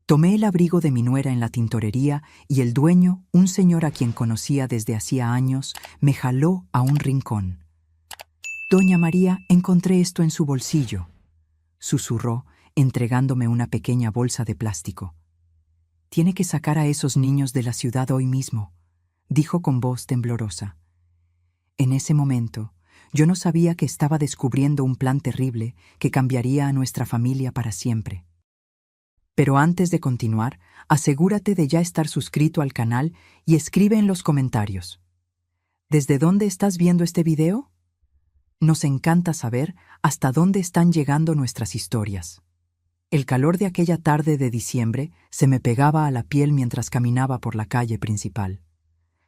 Tomé el abrigo de mi nuera en la tintorería y el dueño, un señor a quien conocía desde hacía años, me jaló a un rincón. «Doña María, encontré esto en su bolsillo», susurró, entregándome una pequeña bolsa de plástico. «Tiene que sacar a esos niños de la ciudad hoy mismo», dijo con voz temblorosa. En ese momento, yo no sabía que estaba descubriendo un plan terrible que cambiaría a nuestra familia para siempre. Pero antes de continuar, asegúrate de ya estar suscrito al canal y escribe en los comentarios. ¿Desde dónde estás viendo este video? Nos encanta saber hasta dónde están llegando nuestras historias. El calor de aquella tarde de diciembre se me pegaba a la piel mientras caminaba por la calle principal.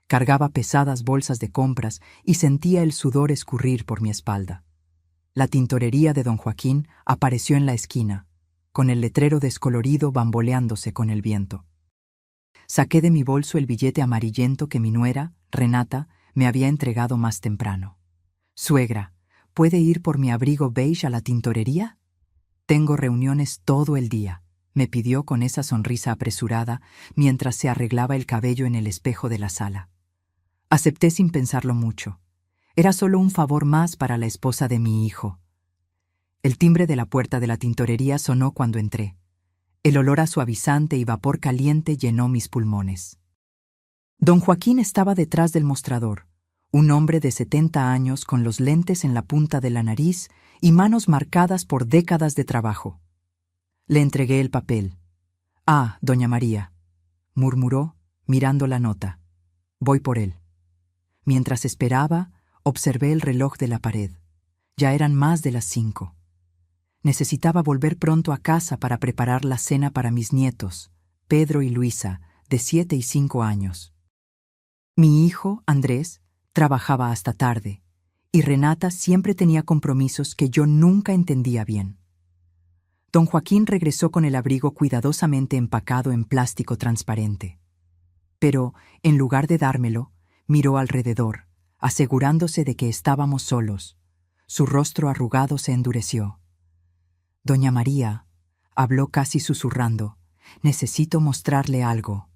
Cargaba pesadas bolsas de compras y sentía el sudor escurrir por mi espalda. La tintorería de don Joaquín apareció en la esquina, con el letrero descolorido bamboleándose con el viento. Saqué de mi bolso el billete amarillento que mi nuera, Renata, me había entregado más temprano. «Suegra, ¿puede ir por mi abrigo beige a la tintorería? Tengo reuniones todo el día», me pidió con esa sonrisa apresurada mientras se arreglaba el cabello en el espejo de la sala. Acepté sin pensarlo mucho. Era solo un favor más para la esposa de mi hijo. El timbre de la puerta de la tintorería sonó cuando entré. El olor a suavizante y vapor caliente llenó mis pulmones. Don Joaquín estaba detrás del mostrador, un hombre de 70 años con los lentes en la punta de la nariz y manos marcadas por décadas de trabajo. Le entregué el papel. «Ah, doña María», murmuró, mirando la nota. «Voy por él». Mientras esperaba, observé el reloj de la pared. Ya eran más de las 5. Necesitaba volver pronto a casa para preparar la cena para mis nietos, Pedro y Luisa, de 7 y 5 años. Mi hijo, Andrés, trabajaba hasta tarde, y Renata siempre tenía compromisos que yo nunca entendía bien. Don Joaquín regresó con el abrigo cuidadosamente empacado en plástico transparente. Pero, en lugar de dármelo, miró alrededor, asegurándose de que estábamos solos. Su rostro arrugado se endureció. «Doña María», habló casi susurrando, «necesito mostrarle algo».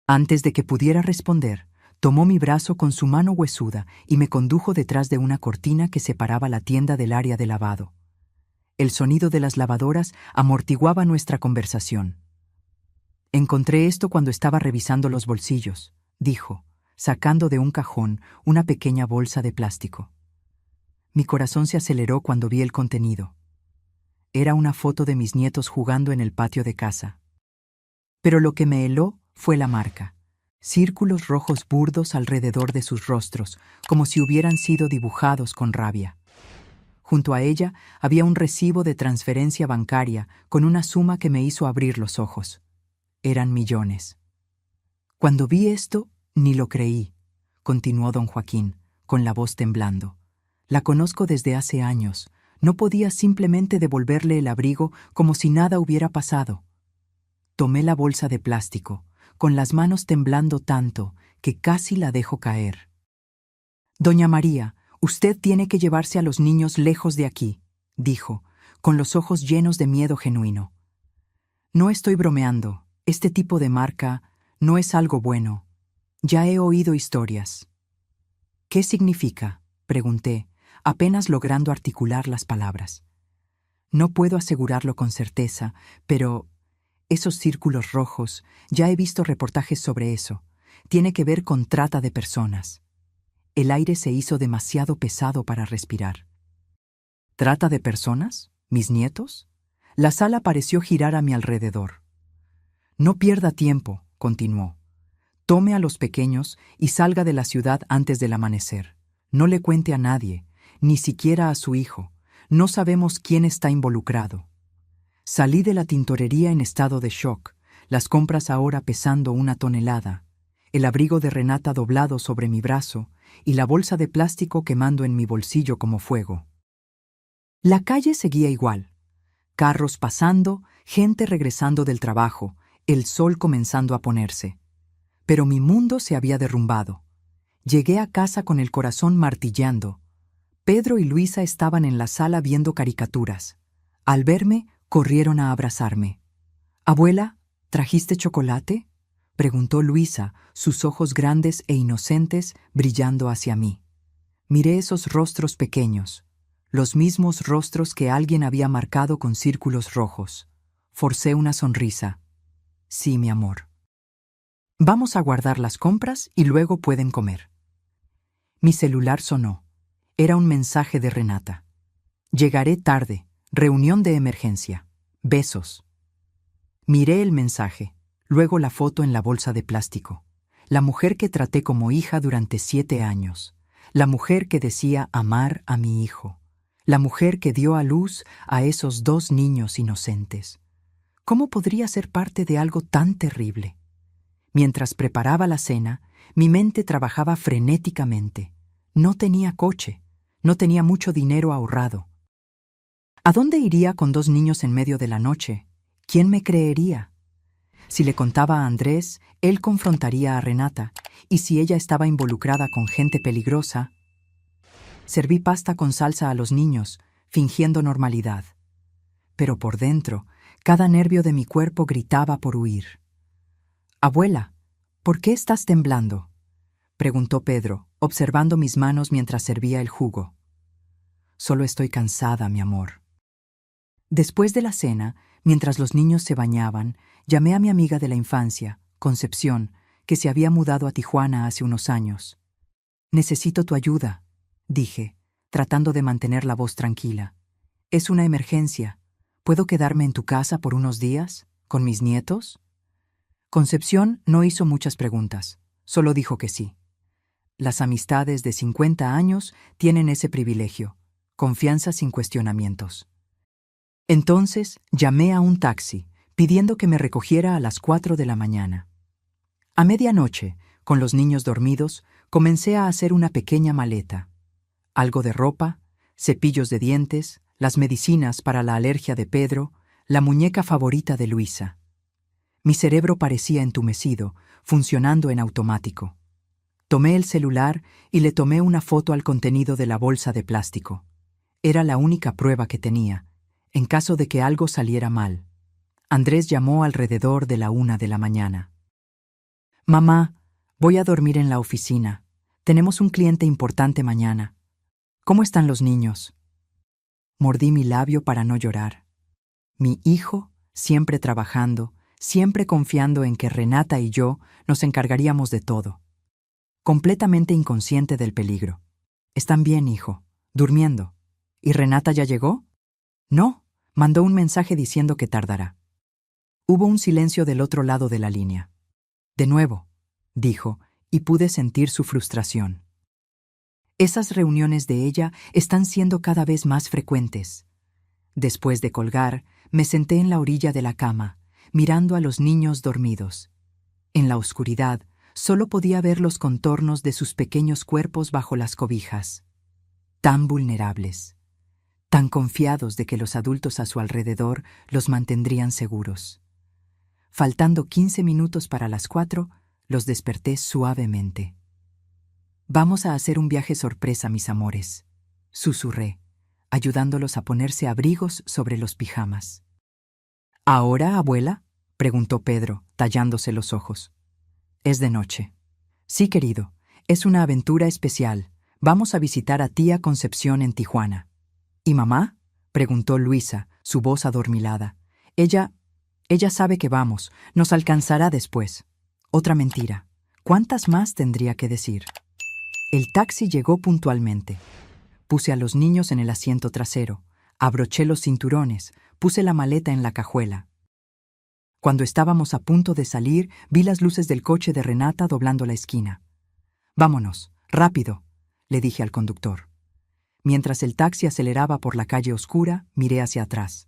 Antes de que pudiera responder, tomó mi brazo con su mano huesuda y me condujo detrás de una cortina que separaba la tienda del área de lavado. El sonido de las lavadoras amortiguaba nuestra conversación. «Encontré esto cuando estaba revisando los bolsillos», dijo, sacando de un cajón una pequeña bolsa de plástico. Mi corazón se aceleró cuando vi el contenido. Era una foto de mis nietos jugando en el patio de casa. Pero lo que me heló fue la marca. Círculos rojos burdos alrededor de sus rostros, como si hubieran sido dibujados con rabia. Junto a ella había un recibo de transferencia bancaria con una suma que me hizo abrir los ojos. Eran millones. Cuando vi esto, ni lo creí, continuó don Joaquín, con la voz temblando. La conozco desde hace años. No podía simplemente devolverle el abrigo como si nada hubiera pasado. Tomé la bolsa de plástico, con las manos temblando tanto que casi la dejo caer. «Doña María, usted tiene que llevarse a los niños lejos de aquí», dijo, con los ojos llenos de miedo genuino. «No estoy bromeando. Este tipo de marca no es algo bueno. Ya he oído historias». «¿Qué significa?», pregunté, apenas logrando articular las palabras. «No puedo asegurarlo con certeza, pero esos círculos rojos, ya he visto reportajes sobre eso. Tiene que ver con trata de personas». El aire se hizo demasiado pesado para respirar. ¿Trata de personas? ¿Mis nietos? La sala pareció girar a mi alrededor. «No pierda tiempo», continuó. «Tome a los pequeños y salga de la ciudad antes del amanecer. No le cuente a nadie, ni siquiera a su hijo. No sabemos quién está involucrado». Salí de la tintorería en estado de shock, las compras ahora pesando 1 tonelada, el abrigo de Renata doblado sobre mi brazo y la bolsa de plástico quemando en mi bolsillo como fuego. La calle seguía igual. Carros pasando, gente regresando del trabajo, el sol comenzando a ponerse. Pero mi mundo se había derrumbado. Llegué a casa con el corazón martillando. Pedro y Luisa estaban en la sala viendo caricaturas. Al verme, corrieron a abrazarme. Abuela, ¿trajiste chocolate?, preguntó Luisa, sus ojos grandes e inocentes brillando hacia mí. Miré esos rostros pequeños, los mismos rostros que alguien había marcado con círculos rojos. Forcé una sonrisa. Sí, mi amor. Vamos a guardar las compras y luego pueden comer. Mi celular sonó. Era un mensaje de Renata. Llegaré tarde. Reunión de emergencia. Besos. Miré el mensaje, luego la foto en la bolsa de plástico. La mujer que traté como hija durante 7 años. La mujer que decía amar a mi hijo. La mujer que dio a luz a esos 2 niños inocentes. ¿Cómo podría ser parte de algo tan terrible? Mientras preparaba la cena, mi mente trabajaba frenéticamente. No tenía coche, no tenía mucho dinero ahorrado. ¿A dónde iría con 2 niños en medio de la noche? ¿Quién me creería? Si le contaba a Andrés, él confrontaría a Renata, y si ella estaba involucrada con gente peligrosa... Serví pasta con salsa a los niños, fingiendo normalidad. Pero por dentro, cada nervio de mi cuerpo gritaba por huir. «Abuela, ¿por qué estás temblando?», preguntó Pedro, observando mis manos mientras servía el jugo. «Solo estoy cansada, mi amor». Después de la cena, mientras los niños se bañaban, llamé a mi amiga de la infancia, Concepción, que se había mudado a Tijuana hace unos años. «Necesito tu ayuda», dije, tratando de mantener la voz tranquila. «Es una emergencia. ¿Puedo quedarme en tu casa por unos días? ¿Con mis nietos?». Concepción no hizo muchas preguntas, solo dijo que sí. Las amistades de 50 años tienen ese privilegio, confianza sin cuestionamientos. Entonces llamé a un taxi, pidiendo que me recogiera a las 4 de la mañana. A medianoche, con los niños dormidos, comencé a hacer una pequeña maleta. Algo de ropa, cepillos de dientes, las medicinas para la alergia de Pedro, la muñeca favorita de Luisa. Mi cerebro parecía entumecido, funcionando en automático. Tomé el celular y le tomé una foto al contenido de la bolsa de plástico. Era la única prueba que tenía, en caso de que algo saliera mal. Andrés llamó alrededor de la 1 de la mañana. «Mamá, voy a dormir en la oficina. Tenemos un cliente importante mañana. ¿Cómo están los niños?». Mordí mi labio para no llorar. Mi hijo, siempre trabajando, siempre confiando en que Renata y yo nos encargaríamos de todo. Completamente inconsciente del peligro. «Están bien, hijo. Durmiendo. ¿Y Renata ya llegó?». «No, mandó un mensaje diciendo que tardará». Hubo un silencio del otro lado de la línea. «De nuevo», dijo, y pude sentir su frustración. Esas reuniones de ella están siendo cada vez más frecuentes. Después de colgar, me senté en la orilla de la cama, mirando a los niños dormidos. En la oscuridad, solo podía ver los contornos de sus pequeños cuerpos bajo las cobijas. Tan vulnerables. Tan confiados de que los adultos a su alrededor los mantendrían seguros. Faltando 15 minutos para las 4, los desperté suavemente. «Vamos a hacer un viaje sorpresa, mis amores», susurré, ayudándolos a ponerse abrigos sobre los pijamas. «¿Ahora, abuela?», preguntó Pedro, tallándose los ojos. «Es de noche». «Sí, querido, es una aventura especial. Vamos a visitar a tía Concepción en Tijuana». «¿Y mamá?», preguntó Luisa, su voz adormilada. Ella sabe que vamos, nos alcanzará después». Otra mentira. ¿Cuántas más tendría que decir? El taxi llegó puntualmente. Puse a los niños en el asiento trasero, abroché los cinturones, puse la maleta en la cajuela. Cuando estábamos a punto de salir, vi las luces del coche de Renata doblando la esquina. «Vámonos, rápido», le dije al conductor. Mientras el taxi aceleraba por la calle oscura, miré hacia atrás.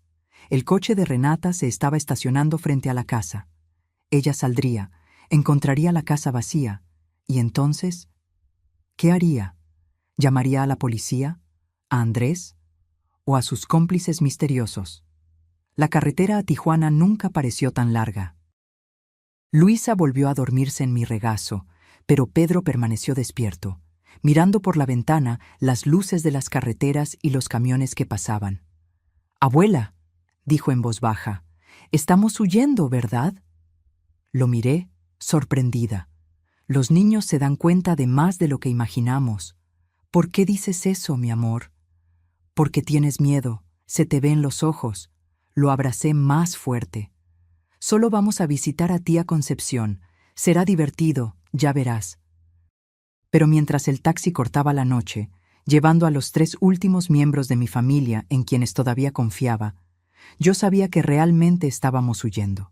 El coche de Renata se estaba estacionando frente a la casa. Ella saldría, encontraría la casa vacía, y entonces, ¿qué haría? ¿Llamaría a la policía? ¿A Andrés? ¿O a sus cómplices misteriosos? La carretera a Tijuana nunca pareció tan larga. Luisa volvió a dormirse en mi regazo, pero Pedro permaneció despierto, mirando por la ventana las luces de las carreteras y los camiones que pasaban. «Abuela», dijo en voz baja, Estamos huyendo, ¿verdad? Lo miré, sorprendida. Los niños se dan cuenta de más de lo que imaginamos. ¿Por qué dices eso, mi amor? Porque tienes miedo, se te ve en los ojos. Lo abracé más fuerte. Solo vamos a visitar a tía Concepción. Será divertido, ya verás. Pero mientras el taxi cortaba la noche, llevando a los 3 últimos miembros de mi familia en quienes todavía confiaba, yo sabía que realmente estábamos huyendo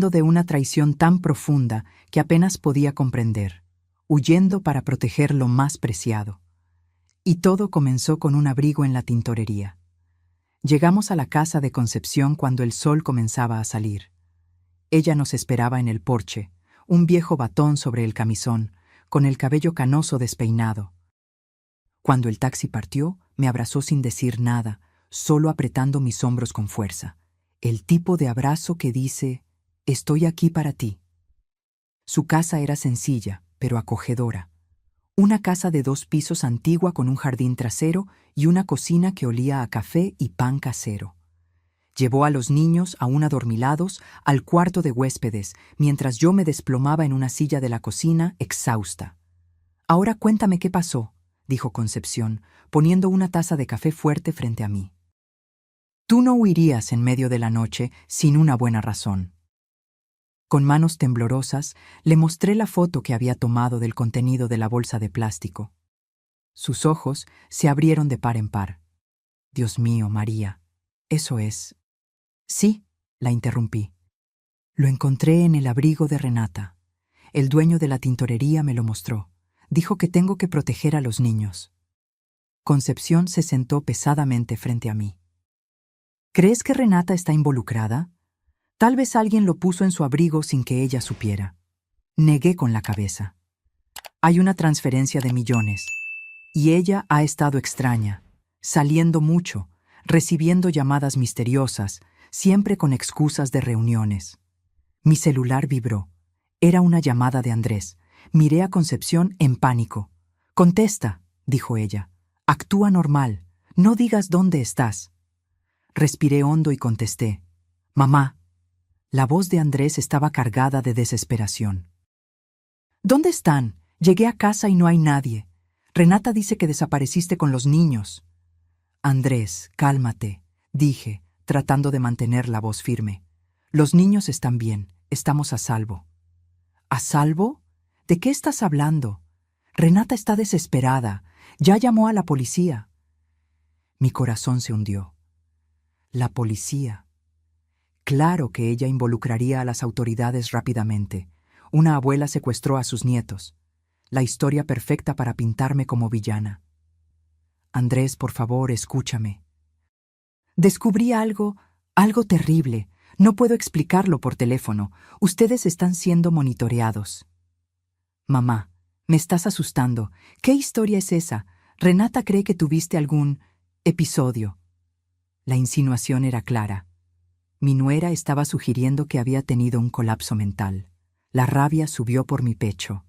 de una traición tan profunda que apenas podía comprender, huyendo para proteger lo más preciado. Y todo comenzó con un abrigo en la tintorería. Llegamos a la casa de Concepción cuando el sol comenzaba a salir. Ella nos esperaba en el porche, un viejo batón sobre el camisón, con el cabello canoso despeinado. Cuando el taxi partió, me abrazó sin decir nada, solo apretando mis hombros con fuerza. El tipo de abrazo que dice: «Estoy aquí para ti». Su casa era sencilla, pero acogedora. Una casa de 2 pisos antigua con un jardín trasero y una cocina que olía a café y pan casero. Llevó a los niños, aún adormilados, al cuarto de huéspedes, mientras yo me desplomaba en una silla de la cocina, exhausta. «Ahora cuéntame qué pasó», dijo Concepción, poniendo una taza de café fuerte frente a mí. «Tú no huirías en medio de la noche sin una buena razón». Con manos temblorosas, le mostré la foto que había tomado del contenido de la bolsa de plástico. Sus ojos se abrieron de par en par. «Dios mío, María, eso es». «Sí», la interrumpí. «Lo encontré en el abrigo de Renata. El dueño de la tintorería me lo mostró. Dijo que tengo que proteger a los niños». Concepción se sentó pesadamente frente a mí. «¿Crees que Renata está involucrada? Tal vez alguien lo puso en su abrigo sin que ella supiera». Negué con la cabeza. «Hay una transferencia de millones. Y ella ha estado extraña, saliendo mucho, recibiendo llamadas misteriosas, siempre con excusas de reuniones». Mi celular vibró. Era una llamada de Andrés. Miré a Concepción en pánico. «Contesta», dijo ella. «Actúa normal. No digas dónde estás». Respiré hondo y contesté: «Mamá». La voz de Andrés estaba cargada de desesperación. «¿Dónde están? Llegué a casa y no hay nadie. Renata dice que desapareciste con los niños». «Andrés, cálmate», dije, tratando de mantener la voz firme. «Los niños están bien, estamos a salvo». «¿A salvo? ¿De qué estás hablando? Renata está desesperada. Ya llamó a la policía». Mi corazón se hundió. La policía. Claro que ella involucraría a las autoridades rápidamente. Una abuela secuestró a sus nietos. La historia perfecta para pintarme como villana. «Andrés, por favor, escúchame». «Descubrí algo terrible. No puedo explicarlo por teléfono. Ustedes están siendo monitoreados». «Mamá, me estás asustando. ¿Qué historia es esa? Renata cree que tuviste algún episodio». La insinuación era clara. Mi nuera estaba sugiriendo que había tenido un colapso mental. La rabia subió por mi pecho.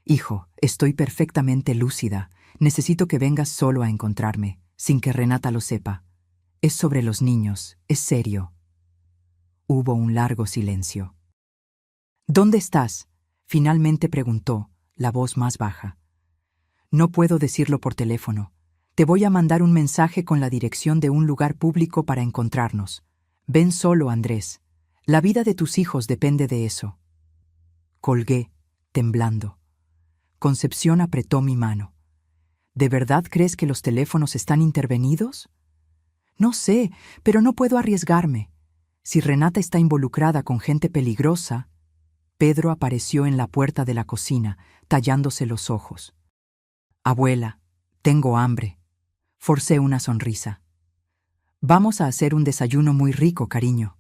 «Hijo, estoy perfectamente lúcida. Necesito que vengas solo a encontrarme, sin que Renata lo sepa. Es sobre los niños, es serio». Hubo un largo silencio. «¿Dónde estás?», finalmente preguntó, la voz más baja. «No puedo decirlo por teléfono. Te voy a mandar un mensaje con la dirección de un lugar público para encontrarnos. Ven solo, Andrés. La vida de tus hijos depende de eso». Colgué, temblando. Concepción apretó mi mano. «¿De verdad crees que los teléfonos están intervenidos?» «No sé, pero no puedo arriesgarme. Si Renata está involucrada con gente peligrosa». Pedro apareció en la puerta de la cocina, tallándose los ojos. «Abuela, tengo hambre». Forcé una sonrisa. «Vamos a hacer un desayuno muy rico, cariño».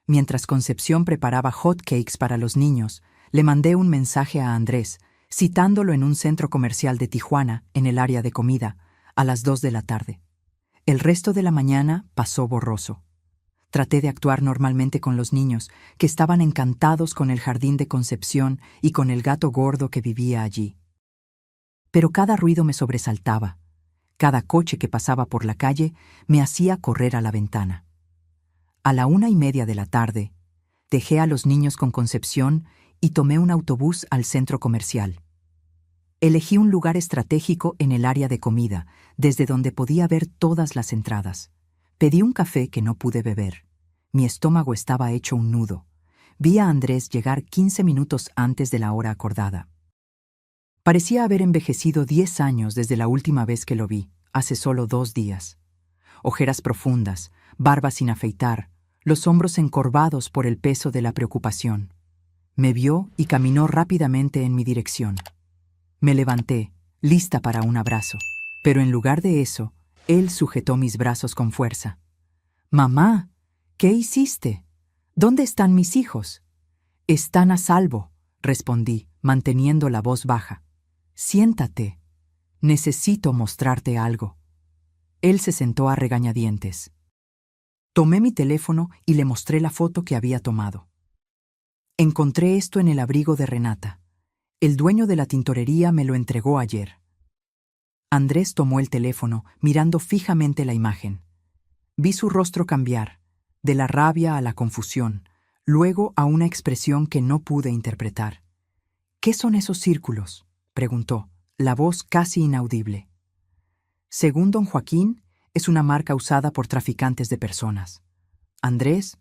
Mientras Concepción preparaba hot cakes para los niños, le mandé un mensaje a Andrés, citándolo en un centro comercial de Tijuana, en el área de comida, a las 2 de la tarde. El resto de la mañana pasó borroso. Traté de actuar normalmente con los niños, que estaban encantados con el jardín de Concepción y con el gato gordo que vivía allí. Pero cada ruido me sobresaltaba. Cada coche que pasaba por la calle me hacía correr a la ventana. A la 1:30 de la tarde, dejé a los niños con Concepción y tomé un autobús al centro comercial. Elegí un lugar estratégico en el área de comida, desde donde podía ver todas las entradas. Pedí un café que no pude beber. Mi estómago estaba hecho un nudo. Vi a Andrés llegar 15 minutos antes de la hora acordada. Parecía haber envejecido 10 años desde la última vez que lo vi, hace solo 2 días. Ojeras profundas, barba sin afeitar, los hombros encorvados por el peso de la preocupación. Me vio y caminó rápidamente en mi dirección. Me levanté, lista para un abrazo, pero en lugar de eso, él sujetó mis brazos con fuerza. «Mamá, ¿qué hiciste? ¿Dónde están mis hijos?» «Están a salvo», respondí, manteniendo la voz baja. «Siéntate. Necesito mostrarte algo». Él se sentó a regañadientes. Tomé mi teléfono y le mostré la foto que había tomado. Encontré esto en el abrigo de Renata. El dueño de la tintorería me lo entregó ayer. Andrés tomó el teléfono, mirando fijamente la imagen. Vi su rostro cambiar, de la rabia a la confusión, luego a una expresión que no pude interpretar. «¿Qué son esos círculos?», preguntó, la voz casi inaudible. Según don Joaquín, es una marca usada por traficantes de personas. Andrés,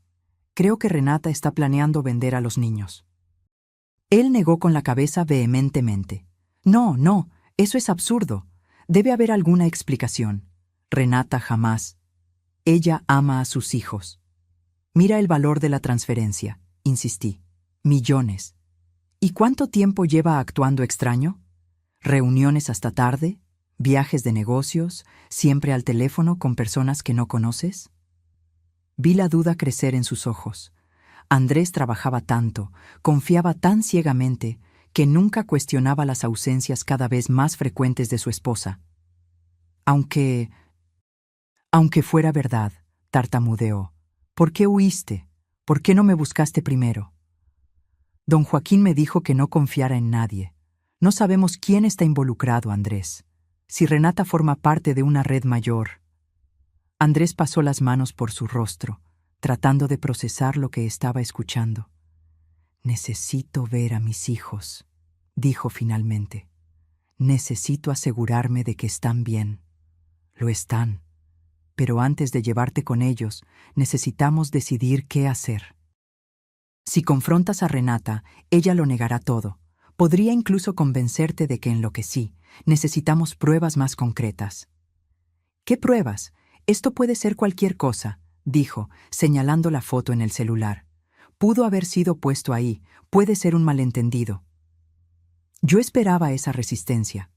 creo que Renata está planeando vender a los niños. Él negó con la cabeza vehementemente. «No, no, eso es absurdo. Debe haber alguna explicación. Renata jamás. Ella ama a sus hijos». «Mira el valor de la transferencia», insistí. «Millones. ¿Y cuánto tiempo lleva actuando extraño? ¿Reuniones hasta tarde? ¿Viajes de negocios? ¿Siempre al teléfono con personas que no conoces?» Vi la duda crecer en sus ojos. Andrés trabajaba tanto, confiaba tan ciegamente, que nunca cuestionaba las ausencias cada vez más frecuentes de su esposa. Aunque fuera verdad», tartamudeó. «¿Por qué huiste? ¿Por qué no me buscaste primero?» Don Joaquín me dijo que no confiara en nadie. No sabemos quién está involucrado, Andrés. Si Renata forma parte de una red mayor. Andrés pasó las manos por su rostro, tratando de procesar lo que estaba escuchando. «Necesito ver a mis hijos», dijo finalmente. «Necesito asegurarme de que están bien». «Lo están. Pero antes de llevarte con ellos, necesitamos decidir qué hacer. Si confrontas a Renata, ella lo negará todo. Podría incluso convencerte de que enloquecí. Necesitamos pruebas más concretas». «¿Qué pruebas? Esto puede ser cualquier cosa», dijo, señalando la foto en el celular. «Pudo haber sido puesto ahí, puede ser un malentendido». Yo esperaba esa resistencia.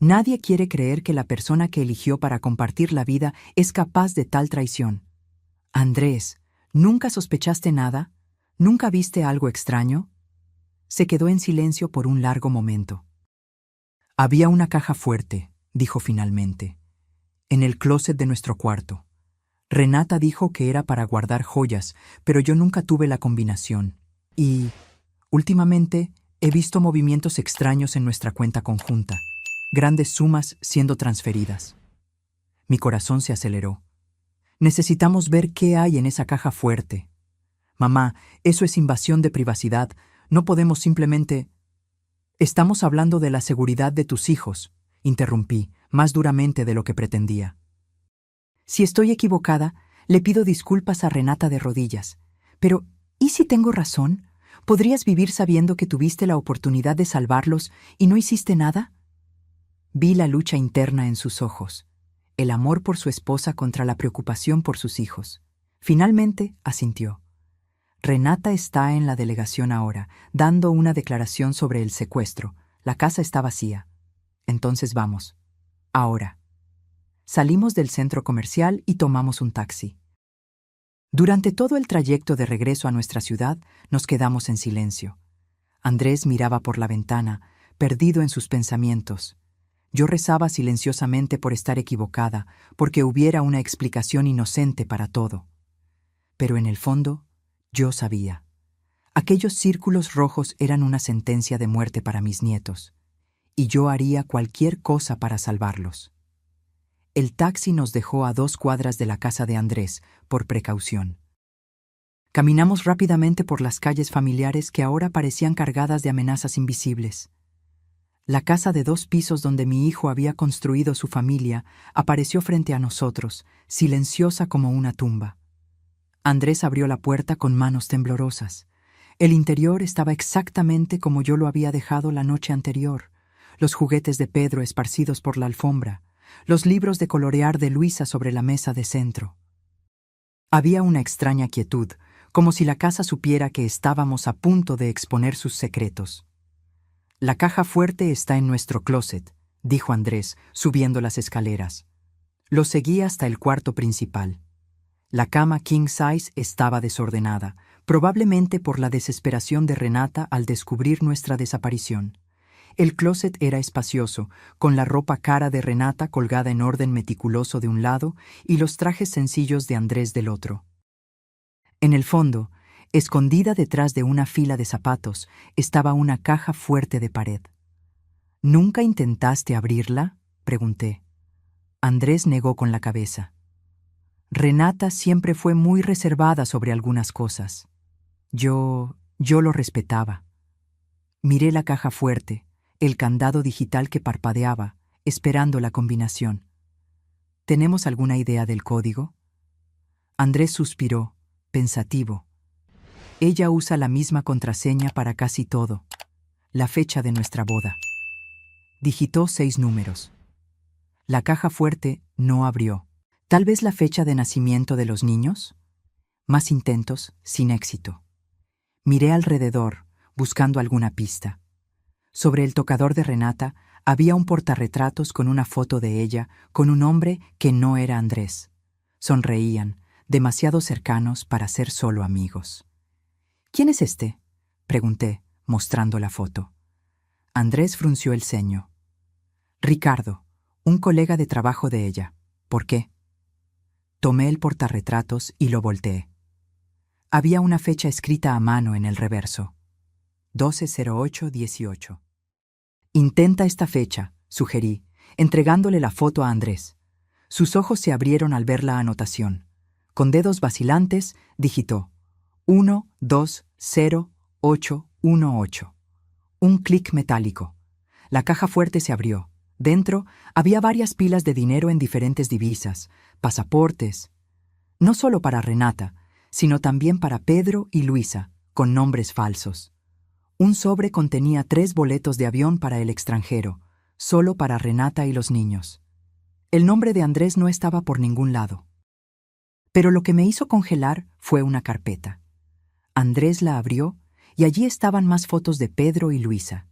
Nadie quiere creer que la persona que eligió para compartir la vida es capaz de tal traición. «Andrés, ¿nunca sospechaste nada? ¿Nunca viste algo extraño?» Se quedó en silencio por un largo momento. «Había una caja fuerte», dijo finalmente, «en el closet de nuestro cuarto. Renata dijo que era para guardar joyas, pero yo nunca tuve la combinación. Y, últimamente, he visto movimientos extraños en nuestra cuenta conjunta, grandes sumas siendo transferidas». Mi corazón se aceleró. «Necesitamos ver qué hay en esa caja fuerte. Mamá, eso es invasión de privacidad. No podemos simplemente...» «Estamos hablando de la seguridad de tus hijos», interrumpí, más duramente de lo que pretendía. «Si estoy equivocada, le pido disculpas a Renata de rodillas. Pero, ¿y si tengo razón? ¿Podrías vivir sabiendo que tuviste la oportunidad de salvarlos y no hiciste nada?» Vi la lucha interna en sus ojos, el amor por su esposa contra la preocupación por sus hijos. Finalmente, asintió. «Renata está en la delegación ahora, dando una declaración sobre el secuestro. La casa está vacía. Entonces vamos. Ahora». Salimos del centro comercial y tomamos un taxi. Durante todo el trayecto de regreso a nuestra ciudad, nos quedamos en silencio. Andrés miraba por la ventana, perdido en sus pensamientos. Yo rezaba silenciosamente por estar equivocada, porque hubiera una explicación inocente para todo. Pero en el fondo, yo sabía. Aquellos círculos rojos eran una sentencia de muerte para mis nietos, y yo haría cualquier cosa para salvarlos. El taxi nos dejó a 2 cuadras de la casa de Andrés, por precaución. Caminamos rápidamente por las calles familiares que ahora parecían cargadas de amenazas invisibles. La casa de 2 pisos donde mi hijo había construido su familia apareció frente a nosotros, silenciosa como una tumba. Andrés abrió la puerta con manos temblorosas. El interior estaba exactamente como yo lo había dejado la noche anterior. Los juguetes de Pedro esparcidos por la alfombra, los libros de colorear de Luisa sobre la mesa de centro. Había una extraña quietud, como si la casa supiera que estábamos a punto de exponer sus secretos. «La caja fuerte está en nuestro closet», dijo Andrés, subiendo las escaleras. Lo seguí hasta el cuarto principal. La cama king size estaba desordenada, probablemente por la desesperación de Renata al descubrir nuestra desaparición. El closet era espacioso, con la ropa cara de Renata colgada en orden meticuloso de un lado y los trajes sencillos de Andrés del otro. En el fondo, escondida detrás de una fila de zapatos, estaba una caja fuerte de pared. «¿Nunca intentaste abrirla?», pregunté. Andrés negó con la cabeza. Renata siempre fue muy reservada sobre algunas cosas. Yo lo respetaba. Miré la caja fuerte, el candado digital que parpadeaba, esperando la combinación. ¿Tenemos alguna idea del código? Andrés suspiró, pensativo. Ella usa la misma contraseña para casi todo. La fecha de nuestra boda. Digitó 6 números. La caja fuerte no abrió. ¿Tal vez la fecha de nacimiento de los niños? Más intentos, sin éxito. Miré alrededor, buscando alguna pista. Sobre el tocador de Renata había un portarretratos con una foto de ella con un hombre que no era Andrés. Sonreían, demasiado cercanos para ser solo amigos. «¿Quién es este?», pregunté, mostrando la foto. Andrés frunció el ceño. «Ricardo, un colega de trabajo de ella. ¿Por qué?». Tomé el portarretratos y lo volteé. Había una fecha escrita a mano en el reverso. 12/08/18. «Intenta esta fecha», sugerí, entregándole la foto a Andrés. Sus ojos se abrieron al ver la anotación. Con dedos vacilantes, digitó 120818. Un clic metálico. La caja fuerte se abrió. Dentro había varias pilas de dinero en diferentes divisas, pasaportes. No solo para Renata, sino también para Pedro y Luisa, con nombres falsos. Un sobre contenía 3 boletos de avión para el extranjero, solo para Renata y los niños. El nombre de Andrés no estaba por ningún lado. Pero lo que me hizo congelar fue una carpeta. Andrés la abrió y allí estaban más fotos de Pedro y Luisa.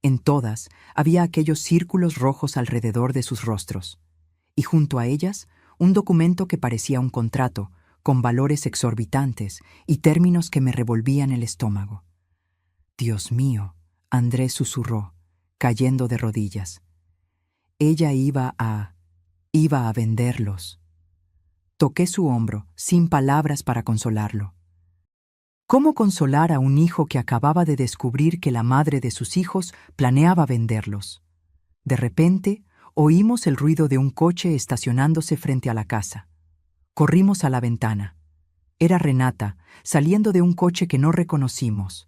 En todas había aquellos círculos rojos alrededor de sus rostros, y junto a ellas un documento que parecía un contrato, con valores exorbitantes y términos que me revolvían el estómago. «Dios mío», Andrés susurró, cayendo de rodillas. Ella iba a venderlos. Toqué su hombro, sin palabras para consolarlo. ¿Cómo consolar a un hijo que acababa de descubrir que la madre de sus hijos planeaba venderlos? De repente, oímos el ruido de un coche estacionándose frente a la casa. Corrimos a la ventana. Era Renata, saliendo de un coche que no reconocimos.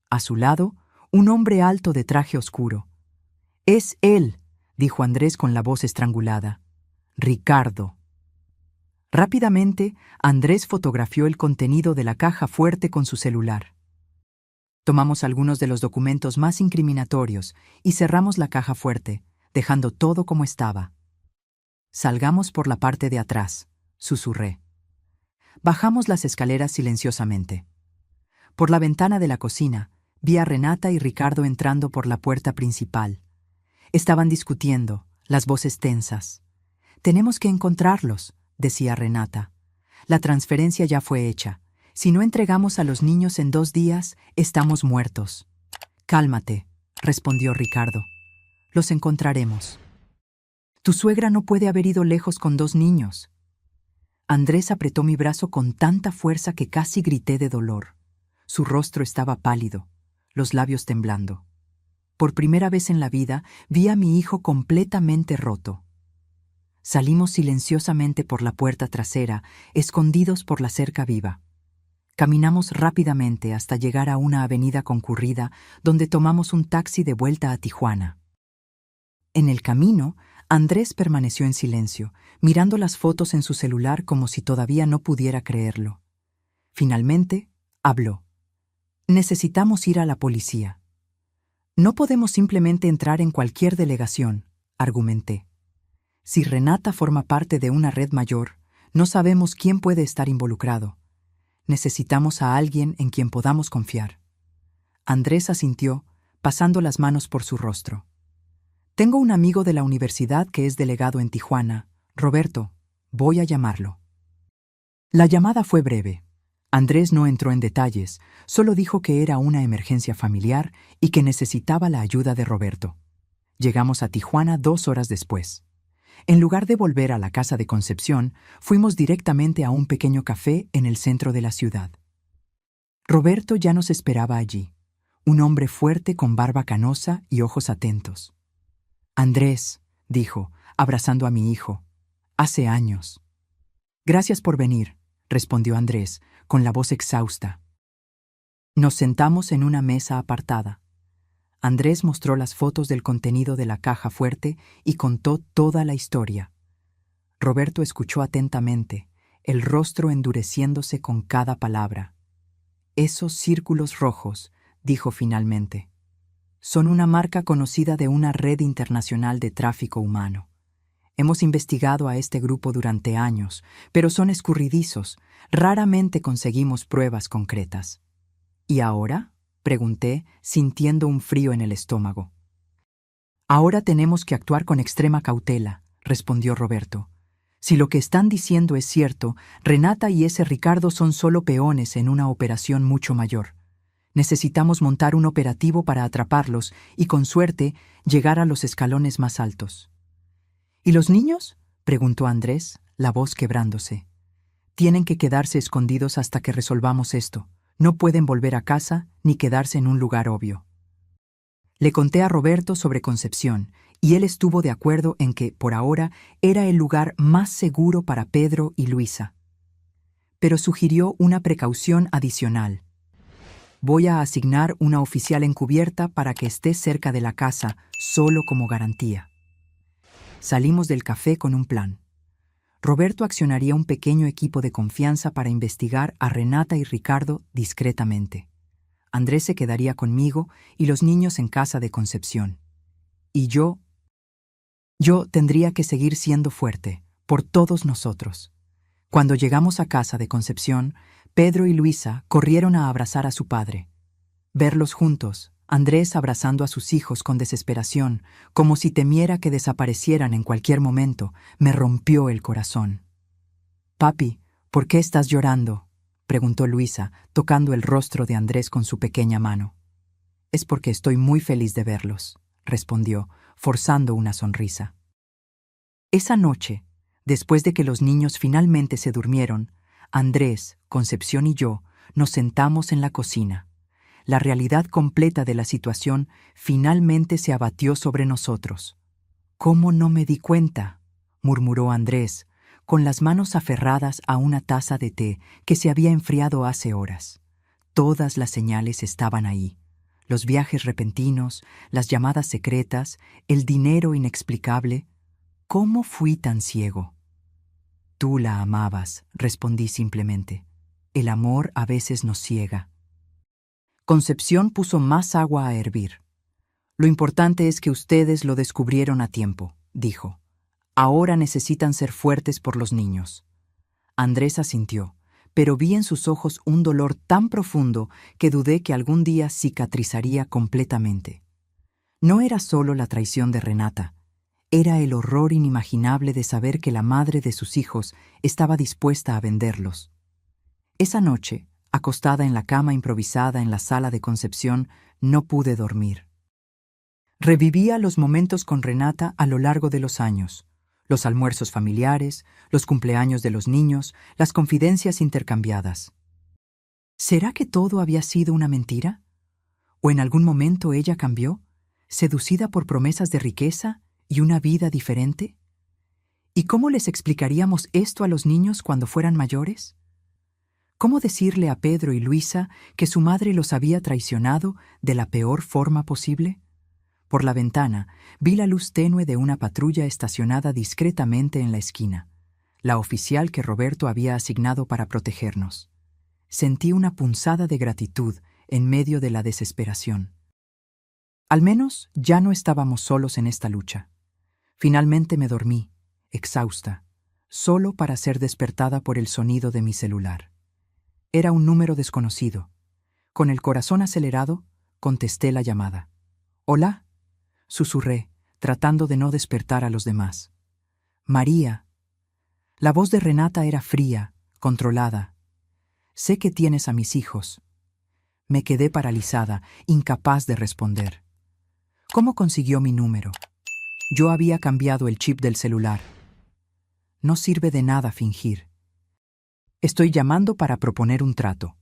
A su lado, un hombre alto de traje oscuro. «Es él», dijo Andrés con la voz estrangulada. «Ricardo». Rápidamente, Andrés fotografió el contenido de la caja fuerte con su celular. Tomamos algunos de los documentos más incriminatorios y cerramos la caja fuerte, dejando todo como estaba. «Salgamos por la parte de atrás», susurré. Bajamos las escaleras silenciosamente. Por la ventana de la cocina, vi a Renata y Ricardo entrando por la puerta principal. Estaban discutiendo, las voces tensas. «Tenemos que encontrarlos», decía Renata. «La transferencia ya fue hecha. Si no entregamos a los niños en 2 días, estamos muertos». «Cálmate», respondió Ricardo. «Los encontraremos». «Tu suegra no puede haber ido lejos con 2 niños». Andrés apretó mi brazo con tanta fuerza que casi grité de dolor. Su rostro estaba pálido, los labios temblando. Por primera vez en la vida vi a mi hijo completamente roto. Salimos silenciosamente por la puerta trasera, escondidos por la cerca viva. Caminamos rápidamente hasta llegar a una avenida concurrida donde tomamos un taxi de vuelta a Tijuana. En el camino, Andrés permaneció en silencio, mirando las fotos en su celular como si todavía no pudiera creerlo. Finalmente, habló. Necesitamos ir a la policía. No podemos simplemente entrar en cualquier delegación, argumenté. Si Renata forma parte de una red mayor, no sabemos quién puede estar involucrado. Necesitamos a alguien en quien podamos confiar. Andrés asintió, pasando las manos por su rostro. Tengo un amigo de la universidad que es delegado en Tijuana, Roberto. Voy a llamarlo. La llamada fue breve. Andrés no entró en detalles, solo dijo que era una emergencia familiar y que necesitaba la ayuda de Roberto. Llegamos a Tijuana 2 horas después. En lugar de volver a la casa de Concepción, fuimos directamente a un pequeño café en el centro de la ciudad. Roberto ya nos esperaba allí, un hombre fuerte con barba canosa y ojos atentos. Andrés, dijo, abrazando a mi hijo, hace años. Gracias por venir, respondió Andrés, con la voz exhausta. Nos sentamos en una mesa apartada. Andrés mostró las fotos del contenido de la caja fuerte y contó toda la historia. Roberto escuchó atentamente, el rostro endureciéndose con cada palabra. Esos círculos rojos, dijo finalmente, son una marca conocida de una red internacional de tráfico humano. Hemos investigado a este grupo durante años, pero son escurridizos. Raramente conseguimos pruebas concretas. ¿Y ahora?, pregunté, sintiendo un frío en el estómago. Ahora tenemos que actuar con extrema cautela, respondió Roberto. Si lo que están diciendo es cierto, Renata y ese Ricardo son solo peones en una operación mucho mayor. Necesitamos montar un operativo para atraparlos y, con suerte, llegar a los escalones más altos. ¿Y los niños?, preguntó Andrés, la voz quebrándose. Tienen que quedarse escondidos hasta que resolvamos esto. No pueden volver a casa ni quedarse en un lugar obvio. Le conté a Roberto sobre Concepción, y él estuvo de acuerdo en que, por ahora, era el lugar más seguro para Pedro y Luisa. Pero sugirió una precaución adicional. Voy a asignar una oficial encubierta para que esté cerca de la casa, solo como garantía. Salimos del café con un plan. Roberto accionaría un pequeño equipo de confianza para investigar a Renata y Ricardo discretamente. Andrés se quedaría conmigo y los niños en casa de Concepción. Y yo tendría que seguir siendo fuerte, por todos nosotros. Cuando llegamos a casa de Concepción, Pedro y Luisa corrieron a abrazar a su padre. Verlos juntos, Andrés abrazando a sus hijos con desesperación, como si temiera que desaparecieran en cualquier momento, me rompió el corazón. «Papi, ¿por qué estás llorando?», preguntó Luisa, tocando el rostro de Andrés con su pequeña mano. «Es porque estoy muy feliz de verlos», respondió, forzando una sonrisa. Esa noche, después de que los niños finalmente se durmieron, Andrés, Concepción y yo nos sentamos en la cocina. La realidad completa de la situación finalmente se abatió sobre nosotros. «¿Cómo no me di cuenta?», murmuró Andrés, con las manos aferradas a una taza de té que se había enfriado hace horas. Todas las señales estaban ahí. Los viajes repentinos, las llamadas secretas, el dinero inexplicable. ¿Cómo fui tan ciego? «Tú la amabas», respondí simplemente. «El amor a veces nos ciega». Concepción puso más agua a hervir. «Lo importante es que ustedes lo descubrieron a tiempo», dijo. «Ahora necesitan ser fuertes por los niños». Andrés asintió, pero vi en sus ojos un dolor tan profundo que dudé que algún día cicatrizaría completamente. No era solo la traición de Renata, era el horror inimaginable de saber que la madre de sus hijos estaba dispuesta a venderlos. Esa noche, acostada en la cama improvisada en la sala de Concepción, no pude dormir. Revivía los momentos con Renata a lo largo de los años, los almuerzos familiares, los cumpleaños de los niños, las confidencias intercambiadas. ¿Será que todo había sido una mentira? ¿O en algún momento ella cambió, seducida por promesas de riqueza y una vida diferente? ¿Y cómo les explicaríamos esto a los niños cuando fueran mayores? ¿Cómo decirle a Pedro y Luisa que su madre los había traicionado de la peor forma posible? Por la ventana vi la luz tenue de una patrulla estacionada discretamente en la esquina, la oficial que Roberto había asignado para protegernos. Sentí una punzada de gratitud en medio de la desesperación. Al menos ya no estábamos solos en esta lucha. Finalmente me dormí, exhausta, solo para ser despertada por el sonido de mi celular. Era un número desconocido. Con el corazón acelerado, contesté la llamada. «Hola», susurré, tratando de no despertar a los demás. «María». La voz de Renata era fría, controlada. «Sé que tienes a mis hijos». Me quedé paralizada, incapaz de responder. ¿Cómo consiguió mi número? Yo había cambiado el chip del celular. No sirve de nada fingir. Estoy llamando para proponer un trato.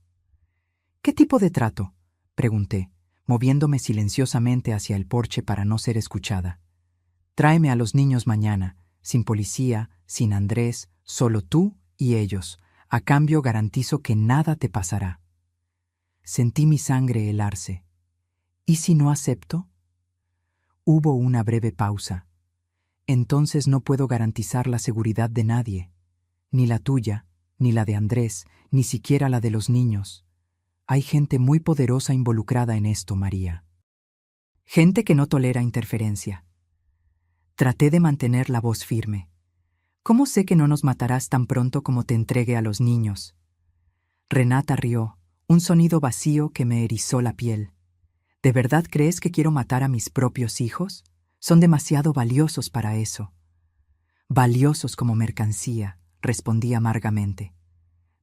¿Qué tipo de trato?, pregunté, moviéndome silenciosamente hacia el porche para no ser escuchada. Tráeme a los niños mañana, sin policía, sin Andrés, solo tú y ellos. A cambio garantizo que nada te pasará. Sentí mi sangre helarse. ¿Y si no acepto? Hubo una breve pausa. Entonces no puedo garantizar la seguridad de nadie, ni la tuya, ni la de Andrés, ni siquiera la de los niños. Hay gente muy poderosa involucrada en esto, María. Gente que no tolera interferencia. Traté de mantener la voz firme. ¿Cómo sé que no nos matarás tan pronto como te entregue a los niños? Renata rió, un sonido vacío que me erizó la piel. ¿De verdad crees que quiero matar a mis propios hijos? Son demasiado valiosos para eso. Valiosos como mercancía, respondí amargamente.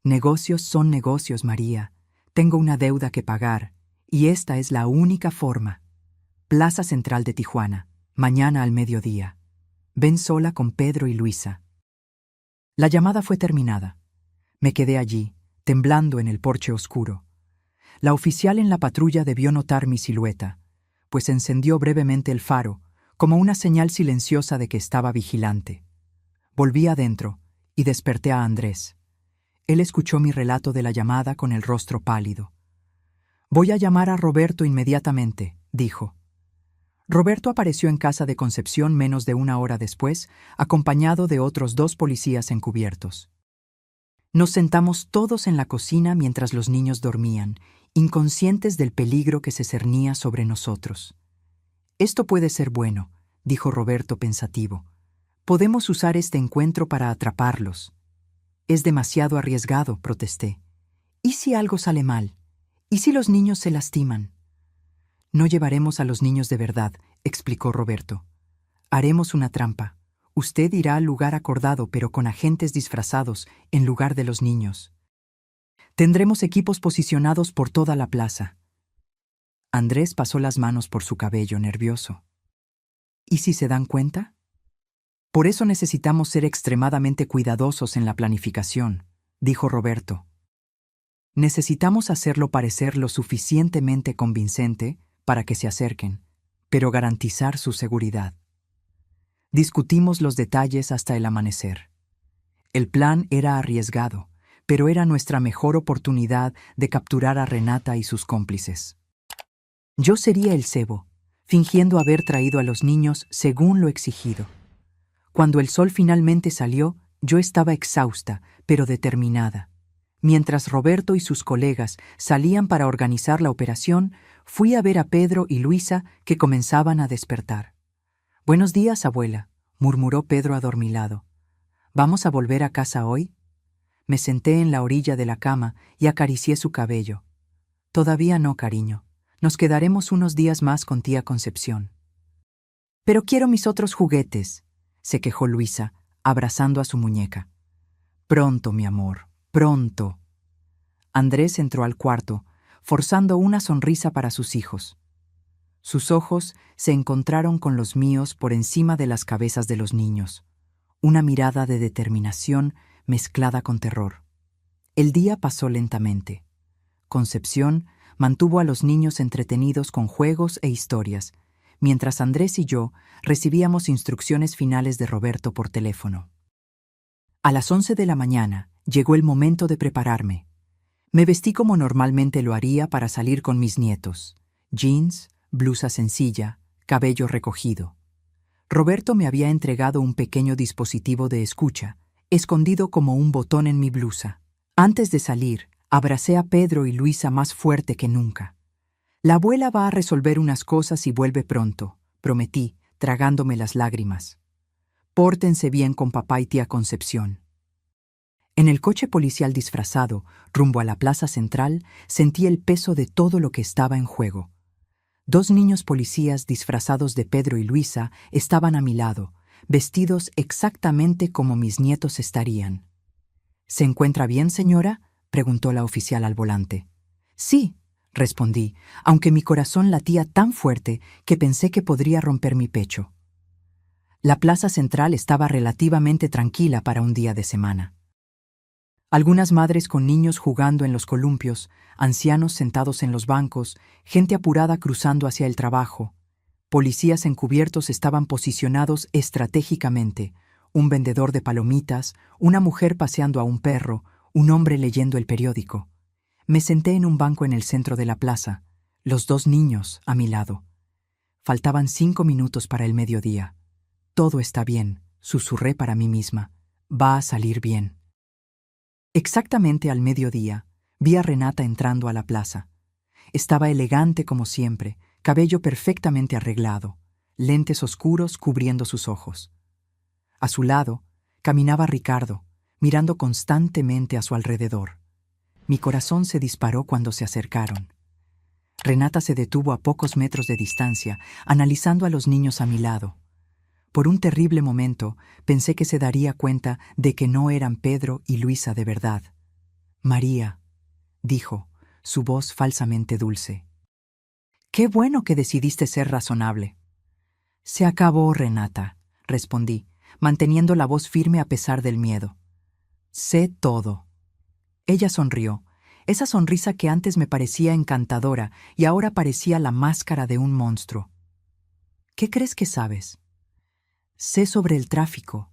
Negocios son negocios, María. Tengo una deuda que pagar, y esta es la única forma. Plaza Central de Tijuana, mañana al mediodía. Ven sola con Pedro y Luisa. La llamada fue terminada. Me quedé allí, temblando en el porche oscuro. La oficial en la patrulla debió notar mi silueta, pues encendió brevemente el faro, como una señal silenciosa de que estaba vigilante. Volví adentro y desperté a Andrés. Él escuchó mi relato de la llamada con el rostro pálido. «Voy a llamar a Roberto inmediatamente», dijo. Roberto apareció en casa de Concepción menos de una hora después, acompañado de otros 2 policías encubiertos. Nos sentamos todos en la cocina mientras los niños dormían, inconscientes del peligro que se cernía sobre nosotros. «Esto puede ser bueno», dijo Roberto pensativo. «Podemos usar este encuentro para atraparlos». «Es demasiado arriesgado», protesté. «¿Y si algo sale mal? ¿Y si los niños se lastiman?» «No llevaremos a los niños de verdad», explicó Roberto. «Haremos una trampa. Usted irá al lugar acordado, pero con agentes disfrazados en lugar de los niños. Tendremos equipos posicionados por toda la plaza». Andrés pasó las manos por su cabello, nervioso. ¿Y si se dan cuenta? Por eso necesitamos ser extremadamente cuidadosos en la planificación, dijo Roberto. Necesitamos hacerlo parecer lo suficientemente convincente para que se acerquen, pero garantizar su seguridad. Discutimos los detalles hasta el amanecer. El plan era arriesgado, pero era nuestra mejor oportunidad de capturar a Renata y sus cómplices. Yo sería el cebo, fingiendo haber traído a los niños según lo exigido. Cuando el sol finalmente salió, yo estaba exhausta, pero determinada. Mientras Roberto y sus colegas salían para organizar la operación, fui a ver a Pedro y Luisa, que comenzaban a despertar. «Buenos días, abuela», murmuró Pedro adormilado. «¿Vamos a volver a casa hoy?» Me senté en la orilla de la cama y acaricié su cabello. «Todavía no, cariño. Nos quedaremos unos días más con tía Concepción». «Pero quiero mis otros juguetes», se quejó Luisa, abrazando a su muñeca. «Pronto, mi amor, pronto». Andrés entró al cuarto, forzando una sonrisa para sus hijos. Sus ojos se encontraron con los míos por encima de las cabezas de los niños. Una mirada de determinación mezclada con terror. El día pasó lentamente. Concepción mantuvo a los niños entretenidos con juegos e historias, mientras Andrés y yo recibíamos instrucciones finales de Roberto por teléfono. A las 11 de la mañana llegó el momento de prepararme. Me vestí como normalmente lo haría para salir con mis nietos. Jeans, blusa sencilla, cabello recogido. Roberto me había entregado un pequeño dispositivo de escucha, escondido como un botón en mi blusa. Antes de salir, abracé a Pedro y Luisa más fuerte que nunca. La abuela va a resolver unas cosas y vuelve pronto, prometí, tragándome las lágrimas. Pórtense bien con papá y tía Concepción. En el coche policial disfrazado, rumbo a la plaza central, sentí el peso de todo lo que estaba en juego. 2 niños policías disfrazados de Pedro y Luisa estaban a mi lado, vestidos exactamente como mis nietos estarían. ¿Se encuentra bien, señora?, preguntó la oficial al volante. Sí, respondí, aunque mi corazón latía tan fuerte que pensé que podría romper mi pecho. La plaza central estaba relativamente tranquila para un día de semana. Algunas madres con niños jugando en los columpios, ancianos sentados en los bancos, gente apurada cruzando hacia el trabajo. Policías encubiertos estaban posicionados estratégicamente, un vendedor de palomitas, una mujer paseando a un perro, un hombre leyendo el periódico. Me senté en un banco en el centro de la plaza, los 2 niños a mi lado. Faltaban 5 minutos para el mediodía. Todo está bien, susurré para mí misma. Va a salir bien. Exactamente al mediodía, vi a Renata entrando a la plaza. Estaba elegante como siempre, cabello perfectamente arreglado, lentes oscuros cubriendo sus ojos. A su lado, caminaba Ricardo, mirando constantemente a su alrededor. Mi corazón se disparó cuando se acercaron. Renata se detuvo a pocos metros de distancia, analizando a los niños a mi lado. Por un terrible momento, pensé que se daría cuenta de que no eran Pedro y Luisa de verdad. María, dijo, su voz falsamente dulce. Qué bueno que decidiste ser razonable. Se acabó, Renata, respondí, manteniendo la voz firme a pesar del miedo. Sé todo. Ella sonrió, esa sonrisa que antes me parecía encantadora y ahora parecía la máscara de un monstruo. ¿Qué crees que sabes? Sé sobre el tráfico,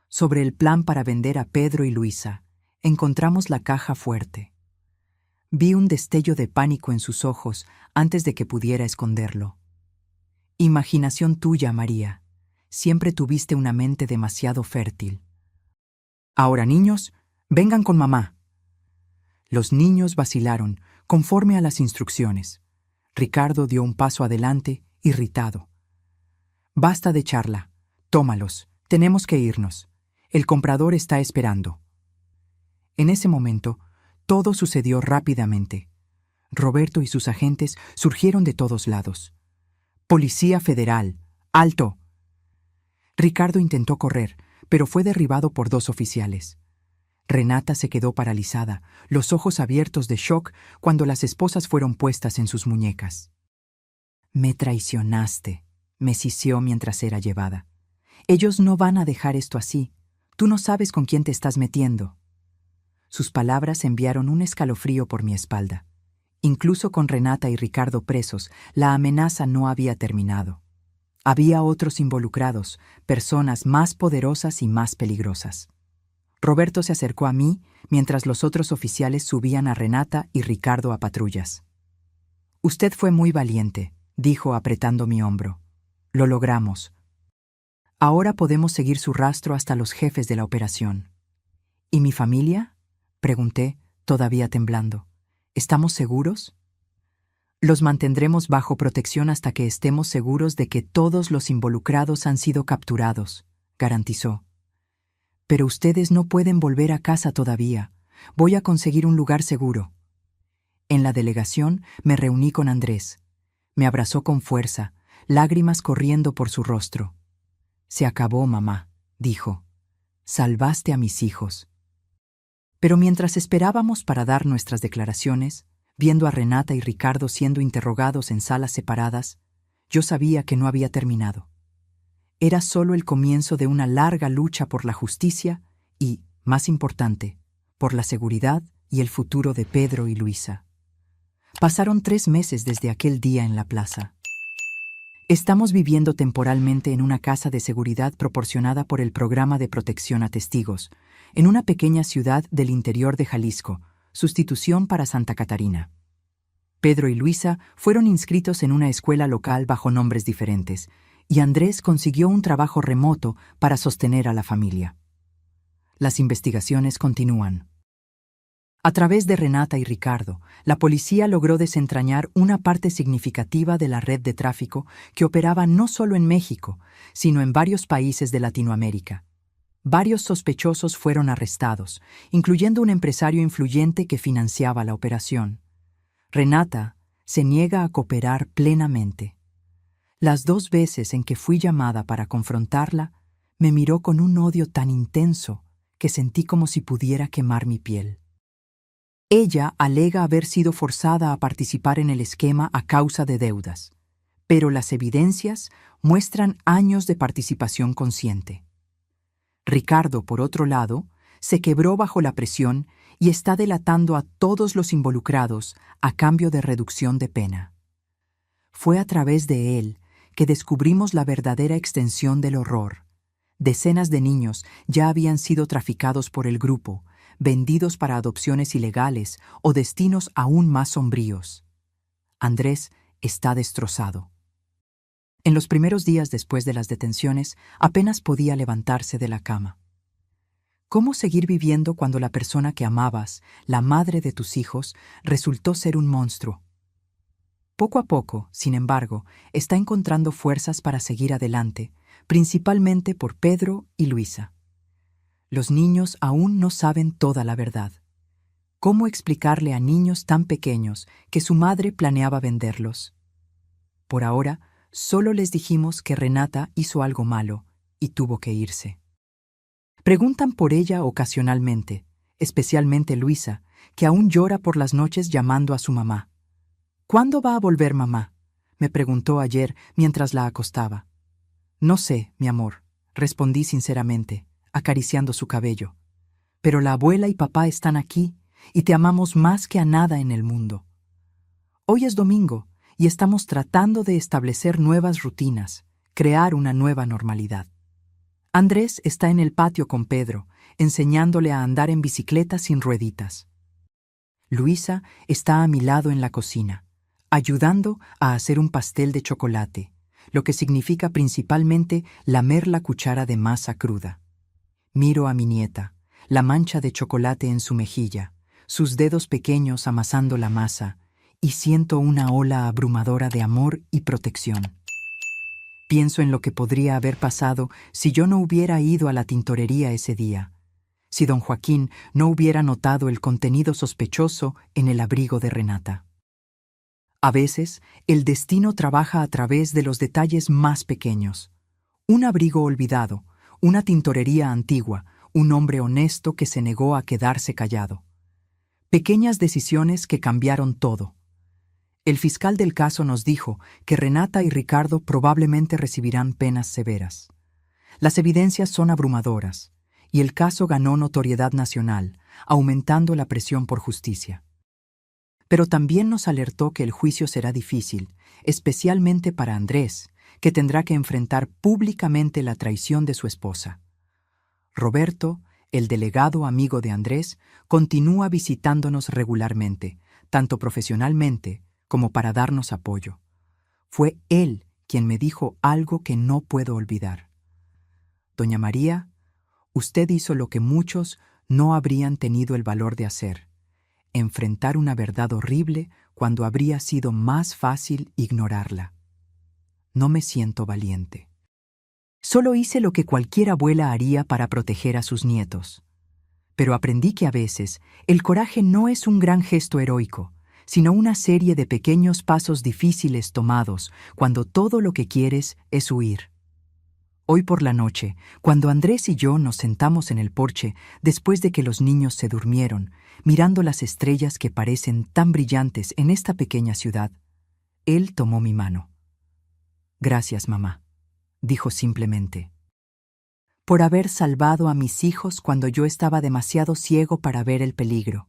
sobre el plan para vender a Pedro y Luisa. Encontramos la caja fuerte. Vi un destello de pánico en sus ojos antes de que pudiera esconderlo. Imaginación tuya, María. Siempre tuviste una mente demasiado fértil. Ahora, niños, vengan con mamá. Los niños vacilaron, conforme a las instrucciones. Ricardo dio un paso adelante, irritado. Basta de charla. Tómalos, tenemos que irnos. El comprador está esperando. En ese momento, todo sucedió rápidamente. Roberto y sus agentes surgieron de todos lados. Policía Federal, ¡alto! Ricardo intentó correr, pero fue derribado por 2 oficiales. Renata se quedó paralizada, los ojos abiertos de shock cuando las esposas fueron puestas en sus muñecas. Me traicionaste, me sisió mientras era llevada. Ellos no van a dejar esto así. Tú no sabes con quién te estás metiendo. Sus palabras enviaron un escalofrío por mi espalda. Incluso con Renata y Ricardo presos, la amenaza no había terminado. Había otros involucrados, personas más poderosas y más peligrosas. Roberto se acercó a mí mientras los otros oficiales subían a Renata y Ricardo a patrullas. Usted fue muy valiente, dijo apretando mi hombro. Lo logramos. Ahora podemos seguir su rastro hasta los jefes de la operación. ¿Y mi familia?, pregunté, todavía temblando. ¿Estamos seguros? Los mantendremos bajo protección hasta que estemos seguros de que todos los involucrados han sido capturados, garantizó. Pero ustedes no pueden volver a casa todavía. Voy a conseguir un lugar seguro. En la delegación me reuní con Andrés. Me abrazó con fuerza, lágrimas corriendo por su rostro. Se acabó, mamá, dijo. Salvaste a mis hijos. Pero mientras esperábamos para dar nuestras declaraciones, viendo a Renata y Ricardo siendo interrogados en salas separadas, yo sabía que no había terminado. Era solo el comienzo de una larga lucha por la justicia y, más importante, por la seguridad y el futuro de Pedro y Luisa. Pasaron 3 meses desde aquel día en la plaza. Estamos viviendo temporalmente en una casa de seguridad proporcionada por el Programa de Protección a Testigos, en una pequeña ciudad del interior de Jalisco, sustitución para Santa Catarina. Pedro y Luisa fueron inscritos en una escuela local bajo nombres diferentes, y Andrés consiguió un trabajo remoto para sostener a la familia. Las investigaciones continúan. A través de Renata y Ricardo, la policía logró desentrañar una parte significativa de la red de tráfico que operaba no solo en México, sino en varios países de Latinoamérica. Varios sospechosos fueron arrestados, incluyendo un empresario influyente que financiaba la operación. Renata se niega a cooperar plenamente. Las 2 veces en que fui llamada para confrontarla, me miró con un odio tan intenso que sentí como si pudiera quemar mi piel. Ella alega haber sido forzada a participar en el esquema a causa de deudas, pero las evidencias muestran años de participación consciente. Ricardo, por otro lado, se quebró bajo la presión y está delatando a todos los involucrados a cambio de reducción de pena. Fue a través de él que descubrimos la verdadera extensión del horror. Decenas de niños ya habían sido traficados por el grupo, vendidos para adopciones ilegales o destinos aún más sombríos. Andrés está destrozado. En los primeros días después de las detenciones, apenas podía levantarse de la cama. ¿Cómo seguir viviendo cuando la persona que amabas, la madre de tus hijos, resultó ser un monstruo? Poco a poco, sin embargo, está encontrando fuerzas para seguir adelante, principalmente por Pedro y Luisa. Los niños aún no saben toda la verdad. ¿Cómo explicarle a niños tan pequeños que su madre planeaba venderlos? Por ahora, solo les dijimos que Renata hizo algo malo y tuvo que irse. Preguntan por ella ocasionalmente, especialmente Luisa, que aún llora por las noches llamando a su mamá. ¿Cuándo va a volver mamá?, me preguntó ayer mientras la acostaba. No sé, mi amor, respondí sinceramente, acariciando su cabello. Pero la abuela y papá están aquí y te amamos más que a nada en el mundo. Hoy es domingo y estamos tratando de establecer nuevas rutinas, crear una nueva normalidad. Andrés está en el patio con Pedro, enseñándole a andar en bicicleta sin rueditas. Luisa está a mi lado en la cocina, ayudando a hacer un pastel de chocolate, lo que significa principalmente lamer la cuchara de masa cruda. Miro a mi nieta, la mancha de chocolate en su mejilla, sus dedos pequeños amasando la masa, y siento una ola abrumadora de amor y protección. Pienso en lo que podría haber pasado si yo no hubiera ido a la tintorería ese día, si don Joaquín no hubiera notado el contenido sospechoso en el abrigo de Renata. A veces, el destino trabaja a través de los detalles más pequeños. Un abrigo olvidado, una tintorería antigua, un hombre honesto que se negó a quedarse callado. Pequeñas decisiones que cambiaron todo. El fiscal del caso nos dijo que Renata y Ricardo probablemente recibirán penas severas. Las evidencias son abrumadoras, y el caso ganó notoriedad nacional, aumentando la presión por justicia. Pero también nos alertó que el juicio será difícil, especialmente para Andrés, que tendrá que enfrentar públicamente la traición de su esposa. Roberto, el delegado amigo de Andrés, continúa visitándonos regularmente, tanto profesionalmente como para darnos apoyo. Fue él quien me dijo algo que no puedo olvidar. Doña María, usted hizo lo que muchos no habrían tenido el valor de hacer: enfrentar una verdad horrible cuando habría sido más fácil ignorarla. No me siento valiente. Solo hice lo que cualquier abuela haría para proteger a sus nietos. Pero aprendí que a veces el coraje no es un gran gesto heroico, sino una serie de pequeños pasos difíciles tomados cuando todo lo que quieres es huir. Hoy por la noche, cuando Andrés y yo nos sentamos en el porche después de que los niños se durmieron, mirando las estrellas que parecen tan brillantes en esta pequeña ciudad, él tomó mi mano. Gracias, mamá, dijo simplemente, por haber salvado a mis hijos cuando yo estaba demasiado ciego para ver el peligro.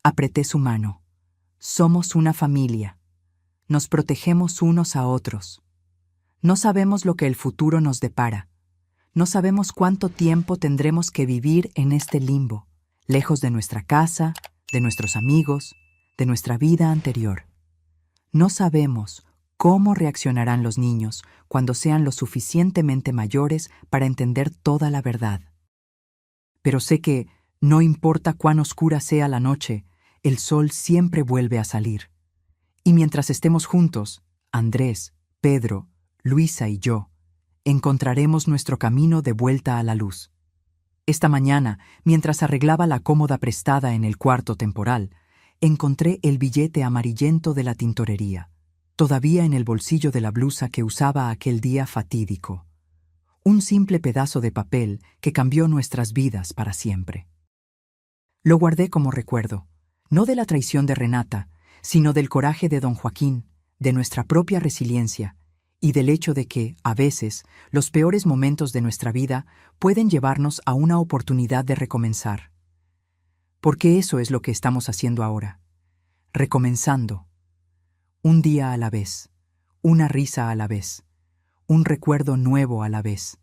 Apreté su mano. Somos una familia. Nos protegemos unos a otros. No sabemos lo que el futuro nos depara. No sabemos cuánto tiempo tendremos que vivir en este limbo, lejos de nuestra casa, de nuestros amigos, de nuestra vida anterior. No sabemos cómo reaccionarán los niños cuando sean lo suficientemente mayores para entender toda la verdad. Pero sé que, no importa cuán oscura sea la noche, el sol siempre vuelve a salir. Y mientras estemos juntos, Andrés, Pedro, Luisa y yo, encontraremos nuestro camino de vuelta a la luz. Esta mañana, mientras arreglaba la cómoda prestada en el cuarto temporal, encontré el billete amarillento de la tintorería, todavía en el bolsillo de la blusa que usaba aquel día fatídico. Un simple pedazo de papel que cambió nuestras vidas para siempre. Lo guardé como recuerdo, no de la traición de Renata, sino del coraje de don Joaquín, de nuestra propia resiliencia y del hecho de que, a veces, los peores momentos de nuestra vida pueden llevarnos a una oportunidad de recomenzar. Porque eso es lo que estamos haciendo ahora, recomenzando. Un día a la vez, una risa a la vez, un recuerdo nuevo a la vez.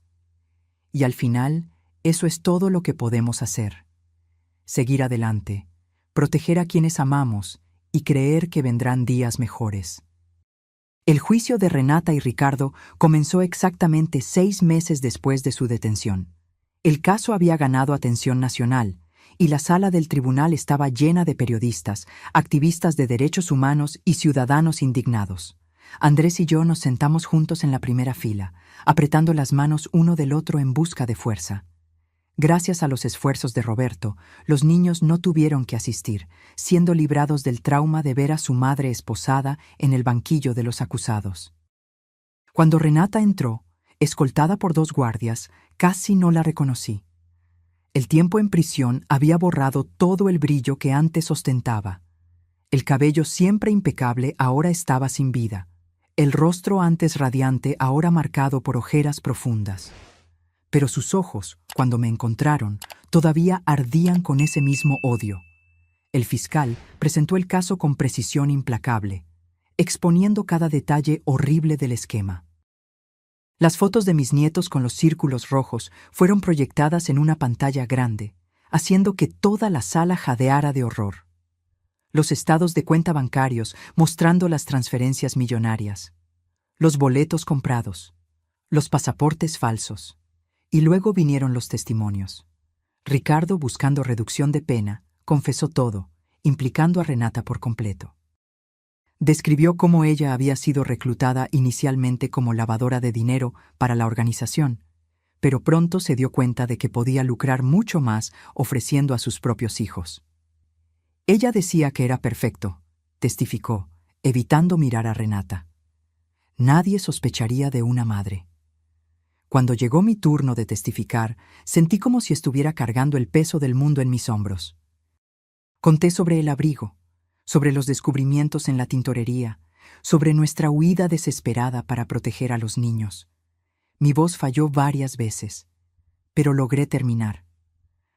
Y al final, eso es todo lo que podemos hacer. Seguir adelante, proteger a quienes amamos y creer que vendrán días mejores. El juicio de Renata y Ricardo comenzó exactamente 6 meses después de su detención. El caso había ganado atención nacional, y la sala del tribunal estaba llena de periodistas, activistas de derechos humanos y ciudadanos indignados. Andrés y yo nos sentamos juntos en la primera fila, apretando las manos uno del otro en busca de fuerza. Gracias a los esfuerzos de Roberto, los niños no tuvieron que asistir, siendo librados del trauma de ver a su madre esposada en el banquillo de los acusados. Cuando Renata entró, escoltada por 2 guardias, casi no la reconocí. El tiempo en prisión había borrado todo el brillo que antes ostentaba. El cabello siempre impecable ahora estaba sin vida. El rostro antes radiante ahora marcado por ojeras profundas. Pero sus ojos, cuando me encontraron, todavía ardían con ese mismo odio. El fiscal presentó el caso con precisión implacable, exponiendo cada detalle horrible del esquema. Las fotos de mis nietos con los círculos rojos fueron proyectadas en una pantalla grande, haciendo que toda la sala jadeara de horror. Los estados de cuenta bancarios mostrando las transferencias millonarias, los boletos comprados, los pasaportes falsos. Y luego vinieron los testimonios. Ricardo, buscando reducción de pena, confesó todo, implicando a Renata por completo. Describió cómo ella había sido reclutada inicialmente como lavadora de dinero para la organización, pero pronto se dio cuenta de que podía lucrar mucho más ofreciendo a sus propios hijos. Ella decía que era perfecto, testificó, evitando mirar a Renata. Nadie sospecharía de una madre. Cuando llegó mi turno de testificar, sentí como si estuviera cargando el peso del mundo en mis hombros. Conté sobre el abrigo, sobre los descubrimientos en la tintorería, sobre nuestra huida desesperada para proteger a los niños. Mi voz falló varias veces, pero logré terminar.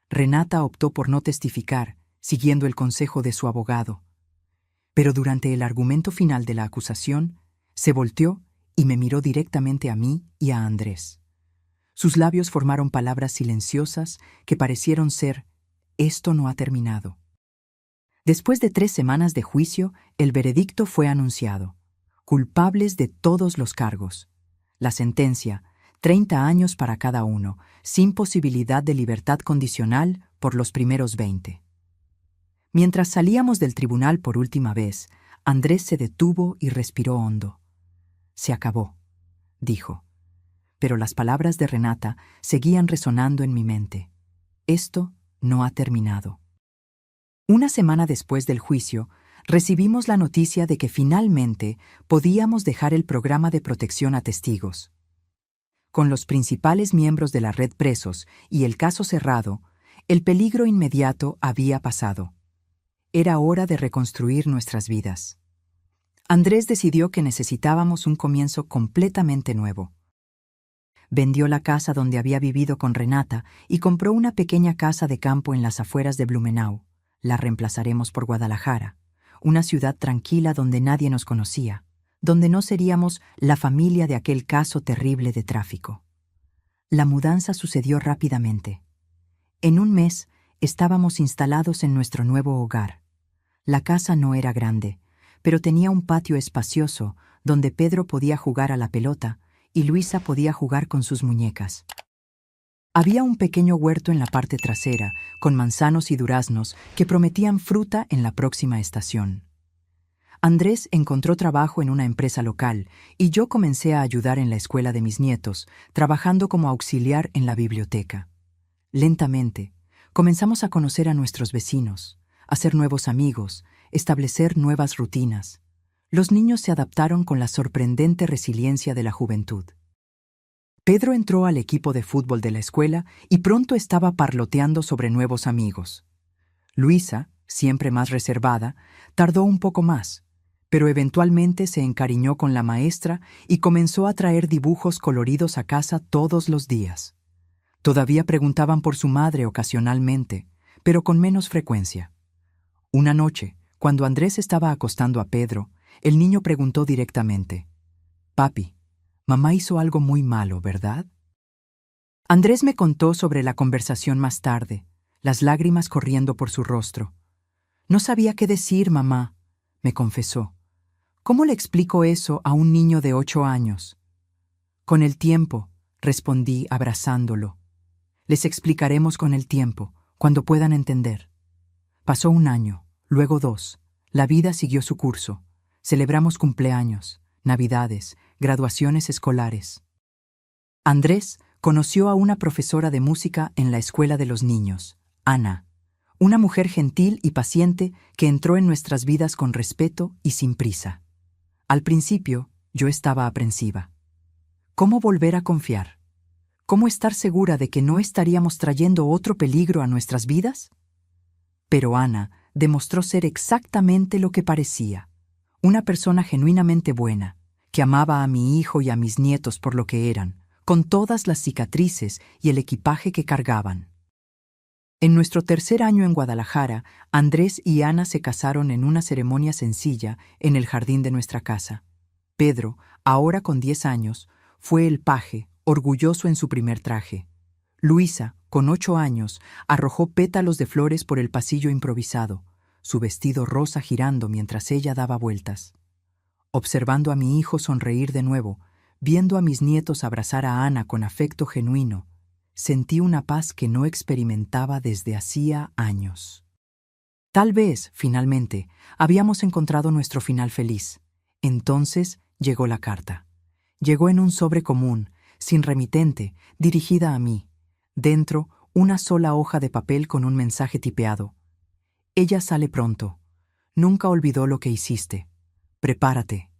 Renata optó por no testificar, siguiendo el consejo de su abogado. Pero durante el argumento final de la acusación, se volteó y me miró directamente a mí y a Andrés. Sus labios formaron palabras silenciosas que parecieron ser: «Esto no ha terminado». Después de 3 semanas de juicio, el veredicto fue anunciado. Culpables de todos los cargos. La sentencia: 30 años para cada uno, sin posibilidad de libertad condicional por los primeros 20. Mientras salíamos del tribunal por última vez, Andrés se detuvo y respiró hondo. «Se acabó», dijo. Pero las palabras de Renata seguían resonando en mi mente. Esto no ha terminado. Una semana después del juicio, recibimos la noticia de que finalmente podíamos dejar el programa de protección a testigos. Con los principales miembros de la red presos y el caso cerrado, el peligro inmediato había pasado. Era hora de reconstruir nuestras vidas. Andrés decidió que necesitábamos un comienzo completamente nuevo. Vendió la casa donde había vivido con Renata y compró una pequeña casa de campo en las afueras de Blumenau. La reemplazaremos por Guadalajara, una ciudad tranquila donde nadie nos conocía, donde no seríamos la familia de aquel caso terrible de tráfico. La mudanza sucedió rápidamente. En un mes, estábamos instalados en nuestro nuevo hogar. La casa no era grande, pero tenía un patio espacioso donde Pedro podía jugar a la pelota y Luisa podía jugar con sus muñecas. Había un pequeño huerto en la parte trasera, con manzanos y duraznos que prometían fruta en la próxima estación. Andrés encontró trabajo en una empresa local y yo comencé a ayudar en la escuela de mis nietos, trabajando como auxiliar en la biblioteca. Lentamente, comenzamos a conocer a nuestros vecinos, hacer nuevos amigos, establecer nuevas rutinas. Los niños se adaptaron con la sorprendente resiliencia de la juventud. Pedro entró al equipo de fútbol de la escuela y pronto estaba parloteando sobre nuevos amigos. Luisa, siempre más reservada, tardó un poco más, pero eventualmente se encariñó con la maestra y comenzó a traer dibujos coloridos a casa todos los días. Todavía preguntaban por su madre ocasionalmente, pero con menos frecuencia. Una noche, cuando Andrés estaba acostando a Pedro, el niño preguntó directamente: «Papi, mamá hizo algo muy malo, ¿verdad?». Andrés me contó sobre la conversación más tarde, las lágrimas corriendo por su rostro. «No sabía qué decir, mamá», me confesó. «¿Cómo le explico eso a un niño de 8 años?» «Con el tiempo», respondí abrazándolo. «Les explicaremos con el tiempo, cuando puedan entender». Pasó 1 año, luego 2. La vida siguió su curso. Celebramos cumpleaños, navidades, graduaciones escolares. Andrés conoció a una profesora de música en la escuela de los niños, Ana, una mujer gentil y paciente que entró en nuestras vidas con respeto y sin prisa. Al principio, yo estaba aprensiva. ¿Cómo volver a confiar? ¿Cómo estar segura de que no estaríamos trayendo otro peligro a nuestras vidas? Pero Ana demostró ser exactamente lo que parecía, una persona genuinamente buena, que amaba a mi hijo y a mis nietos por lo que eran, con todas las cicatrices y el equipaje que cargaban. En nuestro 3er año en Guadalajara, Andrés y Ana se casaron en una ceremonia sencilla en el jardín de nuestra casa. Pedro, ahora con 10 años, fue el paje, orgulloso en su primer traje. Luisa, con 8 años, arrojó pétalos de flores por el pasillo improvisado, su vestido rosa girando mientras ella daba vueltas. Observando a mi hijo sonreír de nuevo, viendo a mis nietos abrazar a Ana con afecto genuino, sentí una paz que no experimentaba desde hacía años. Tal vez, finalmente, habíamos encontrado nuestro final feliz. Entonces llegó la carta. Llegó en un sobre común, sin remitente, dirigida a mí. Dentro, una sola hoja de papel con un mensaje tipeado. «Ella sale pronto. Nunca olvidó lo que hiciste. Prepárate».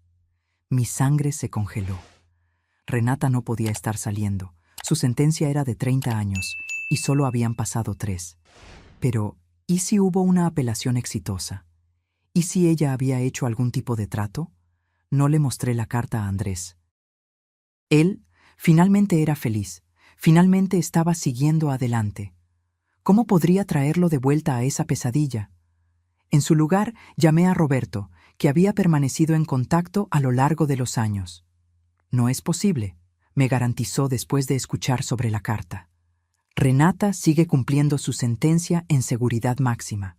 Mi sangre se congeló. Renata no podía estar saliendo. Su sentencia era de 30 años y solo habían pasado 3. Pero, ¿y si hubo una apelación exitosa? ¿Y si ella había hecho algún tipo de trato? No le mostré la carta a Andrés. Él finalmente era feliz. Finalmente estaba siguiendo adelante. ¿Cómo podría traerlo de vuelta a esa pesadilla? En su lugar, llamé a Roberto, que había permanecido en contacto a lo largo de los años. «No es posible», me garantizó después de escuchar sobre la carta. «Renata sigue cumpliendo su sentencia en seguridad máxima.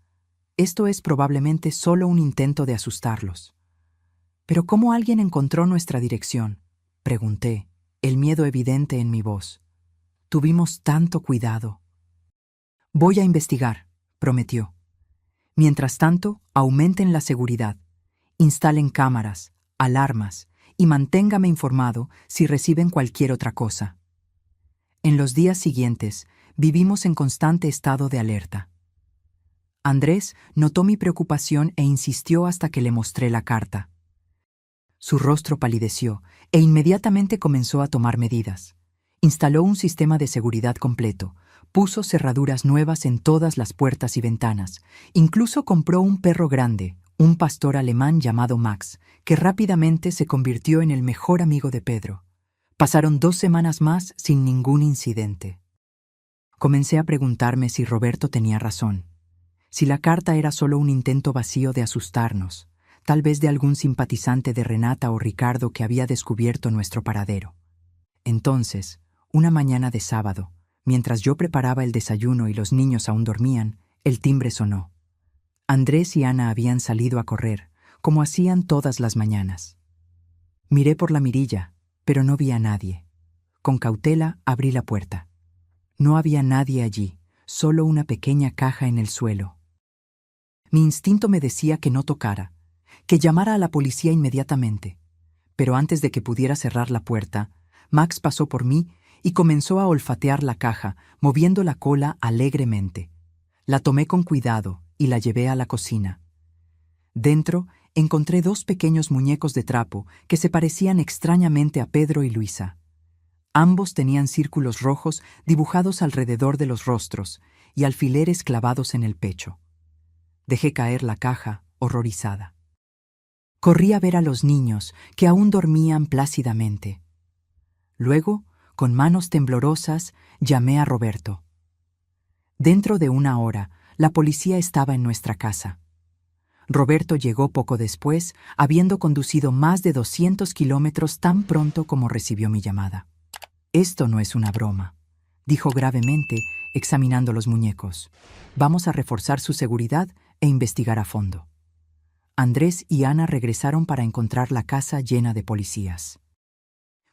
Esto es probablemente solo un intento de asustarlos». «¿Pero cómo alguien encontró nuestra dirección?», pregunté, el miedo evidente en mi voz. «Tuvimos tanto cuidado». «Voy a investigar», prometió. «Mientras tanto, aumenten la seguridad. Instalen cámaras, alarmas y manténgame informado si reciben cualquier otra cosa». En los días siguientes, vivimos en constante estado de alerta. Andrés notó mi preocupación e insistió hasta que le mostré la carta. Su rostro palideció e inmediatamente comenzó a tomar medidas. Instaló un sistema de seguridad completo, puso cerraduras nuevas en todas las puertas y ventanas, incluso compró un perro grande, un pastor alemán llamado Max, que rápidamente se convirtió en el mejor amigo de Pedro. Pasaron 2 semanas más sin ningún incidente. Comencé a preguntarme si Roberto tenía razón, si la carta era solo un intento vacío de asustarnos, tal vez de algún simpatizante de Renata o Ricardo que había descubierto nuestro paradero. Entonces, una mañana de sábado, Mientras yo preparaba el desayuno y los niños aún dormían, el timbre sonó. Andrés y Ana habían salido a correr, como hacían todas las mañanas. Miré por la mirilla, pero no vi a nadie. Con cautela abrí la puerta. No había nadie allí, solo una pequeña caja en el suelo. Mi instinto me decía que no tocara, que llamara a la policía inmediatamente. Pero antes de que pudiera cerrar la puerta, Max pasó por mí y comenzó a olfatear la caja, moviendo la cola alegremente. La tomé con cuidado y la llevé a la cocina. Dentro encontré 2 pequeños muñecos de trapo que se parecían extrañamente a Pedro y Luisa. Ambos tenían círculos rojos dibujados alrededor de los rostros y alfileres clavados en el pecho. Dejé caer la caja, horrorizada. Corrí a ver a los niños, que aún dormían plácidamente. Luego, con manos temblorosas, llamé a Roberto. Dentro de 1 hora, la policía estaba en nuestra casa. Roberto llegó poco después, habiendo conducido más de 200 kilómetros tan pronto como recibió mi llamada. «Esto no es una broma», dijo gravemente, examinando los muñecos. «Vamos a reforzar su seguridad e investigar a fondo». Andrés y Ana regresaron para encontrar la casa llena de policías.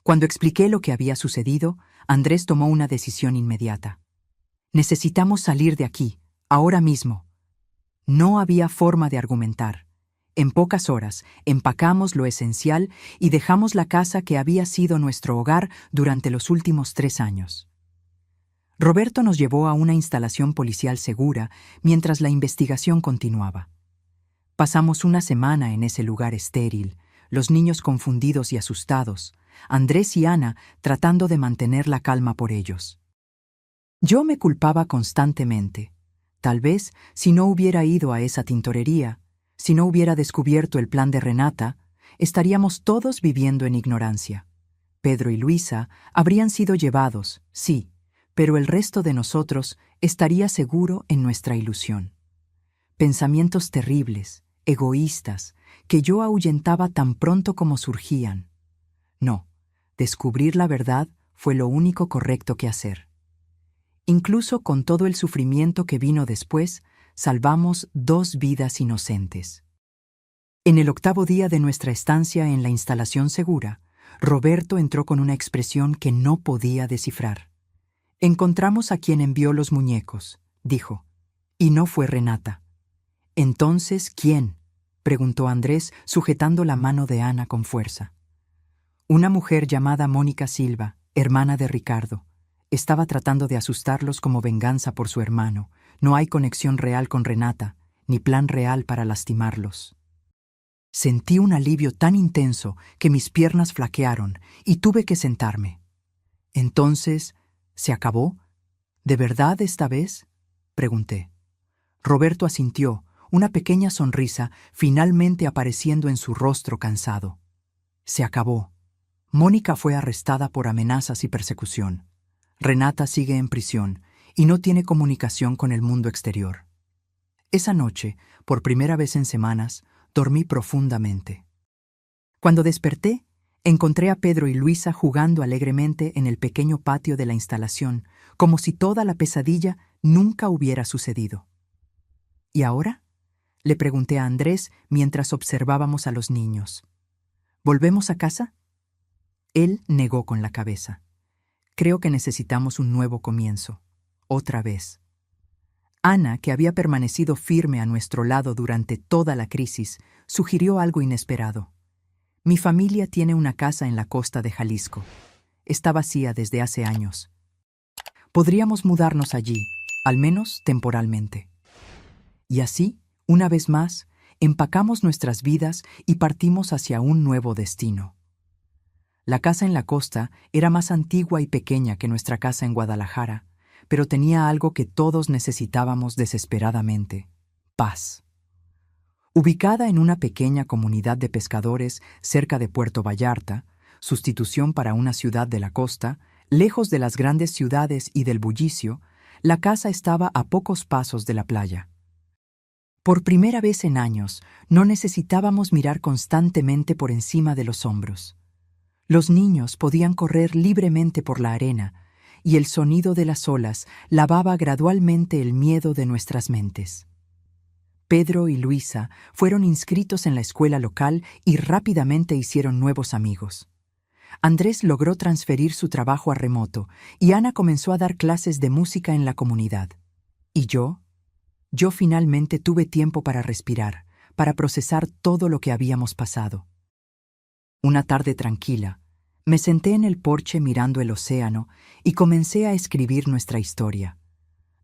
Cuando expliqué lo que había sucedido, Andrés tomó una decisión inmediata. «Necesitamos salir de aquí, ahora mismo». No había forma de argumentar. En pocas horas, empacamos lo esencial y dejamos la casa que había sido nuestro hogar durante los últimos 3 años. Roberto nos llevó a una instalación policial segura mientras la investigación continuaba. Pasamos una semana en ese lugar estéril, los niños confundidos y asustados, Andrés y Ana tratando de mantener la calma por ellos. Yo me culpaba constantemente. Tal vez, si no hubiera ido a esa tintorería, si no hubiera descubierto el plan de Renata, estaríamos todos viviendo en ignorancia. Pedro y Luisa habrían sido llevados, sí, pero el resto de nosotros estaría seguro en nuestra ilusión. Pensamientos terribles, egoístas, que yo ahuyentaba tan pronto como surgían. No, descubrir la verdad fue lo único correcto que hacer. Incluso con todo el sufrimiento que vino después, salvamos 2 vidas inocentes. En el 8º día de nuestra estancia en la instalación segura, Roberto entró con una expresión que no podía descifrar. «Encontramos a quien envió los muñecos», dijo, «y no fue Renata». «Entonces, ¿quién?», preguntó Andrés, sujetando la mano de Ana con fuerza. «Una mujer llamada Mónica Silva, hermana de Ricardo. Estaba tratando de asustarlos como venganza por su hermano. No hay conexión real con Renata, ni plan real para lastimarlos». Sentí un alivio tan intenso que mis piernas flaquearon y tuve que sentarme. «Entonces, ¿se acabó? ¿De verdad esta vez?», pregunté. Roberto asintió, una pequeña sonrisa finalmente apareciendo en su rostro cansado. «Se acabó. Mónica fue arrestada por amenazas y persecución. Renata sigue en prisión y no tiene comunicación con el mundo exterior». Esa noche, por primera vez en semanas, dormí profundamente. Cuando desperté, encontré a Pedro y Luisa jugando alegremente en el pequeño patio de la instalación, como si toda la pesadilla nunca hubiera sucedido. «¿Y ahora?», le pregunté a Andrés mientras observábamos a los niños. «¿Volvemos a casa?». Él negó con la cabeza. «Creo que necesitamos un nuevo comienzo, otra vez». Ana, que había permanecido firme a nuestro lado durante toda la crisis, sugirió algo inesperado. «Mi familia tiene una casa en la costa de Jalisco. Está vacía desde hace años. Podríamos mudarnos allí, al menos temporalmente». Y así, una vez más, empacamos nuestras vidas y partimos hacia un nuevo destino. La casa en la costa era más antigua y pequeña que nuestra casa en Guadalajara, pero tenía algo que todos necesitábamos desesperadamente: paz. Ubicada en una pequeña comunidad de pescadores cerca de Puerto Vallarta, sustitución para una ciudad de la costa, lejos de las grandes ciudades y del bullicio, la casa estaba a pocos pasos de la playa. Por primera vez en años, no necesitábamos mirar constantemente por encima de los hombros. Los niños podían correr libremente por la arena, y el sonido de las olas lavaba gradualmente el miedo de nuestras mentes. Pedro y Luisa fueron inscritos en la escuela local y rápidamente hicieron nuevos amigos. Andrés logró transferir su trabajo a remoto y Ana comenzó a dar clases de música en la comunidad. ¿Y yo? Yo finalmente tuve tiempo para respirar, para procesar todo lo que habíamos pasado. Una tarde tranquila, me senté en el porche mirando el océano y comencé a escribir nuestra historia.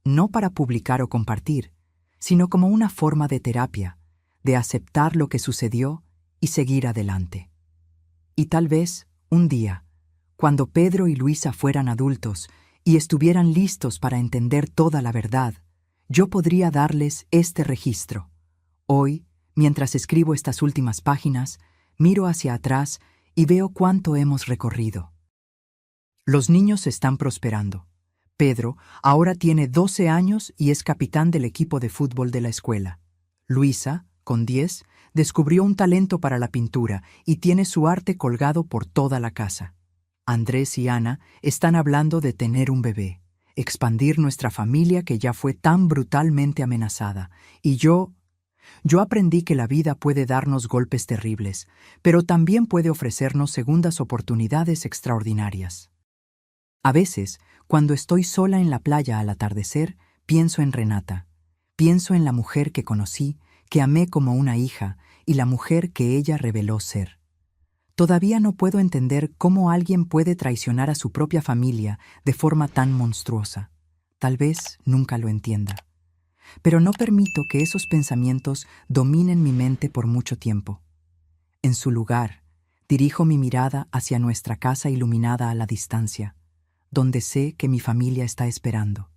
No para publicar o compartir, sino como una forma de terapia, de aceptar lo que sucedió y seguir adelante. Y tal vez, un día, cuando Pedro y Luisa fueran adultos y estuvieran listos para entender toda la verdad, yo podría darles este registro. Hoy, mientras escribo estas últimas páginas, miro hacia atrás y veo cuánto hemos recorrido. Los niños están prosperando. Pedro ahora tiene 12 años y es capitán del equipo de fútbol de la escuela. Luisa, con 10, descubrió un talento para la pintura y tiene su arte colgado por toda la casa. Andrés y Ana están hablando de tener un bebé, expandir nuestra familia que ya fue tan brutalmente amenazada. Y yo aprendí que la vida puede darnos golpes terribles, pero también puede ofrecernos segundas oportunidades extraordinarias. A veces, cuando estoy sola en la playa al atardecer, pienso en Renata. Pienso en la mujer que conocí, que amé como una hija, y la mujer que ella reveló ser. Todavía no puedo entender cómo alguien puede traicionar a su propia familia de forma tan monstruosa. Tal vez nunca lo entienda. Pero no permito que esos pensamientos dominen mi mente por mucho tiempo. En su lugar, dirijo mi mirada hacia nuestra casa iluminada a la distancia, donde sé que mi familia está esperando.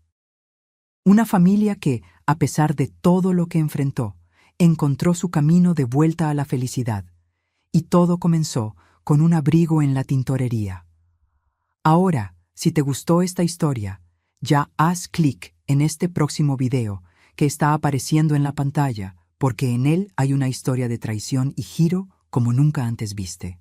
Una familia que, a pesar de todo lo que enfrentó, encontró su camino de vuelta a la felicidad, y todo comenzó con un abrigo en la tintorería. Ahora, si te gustó esta historia, ya haz clic en este próximo video que está apareciendo en la pantalla, porque en él hay una historia de traición y giro como nunca antes viste.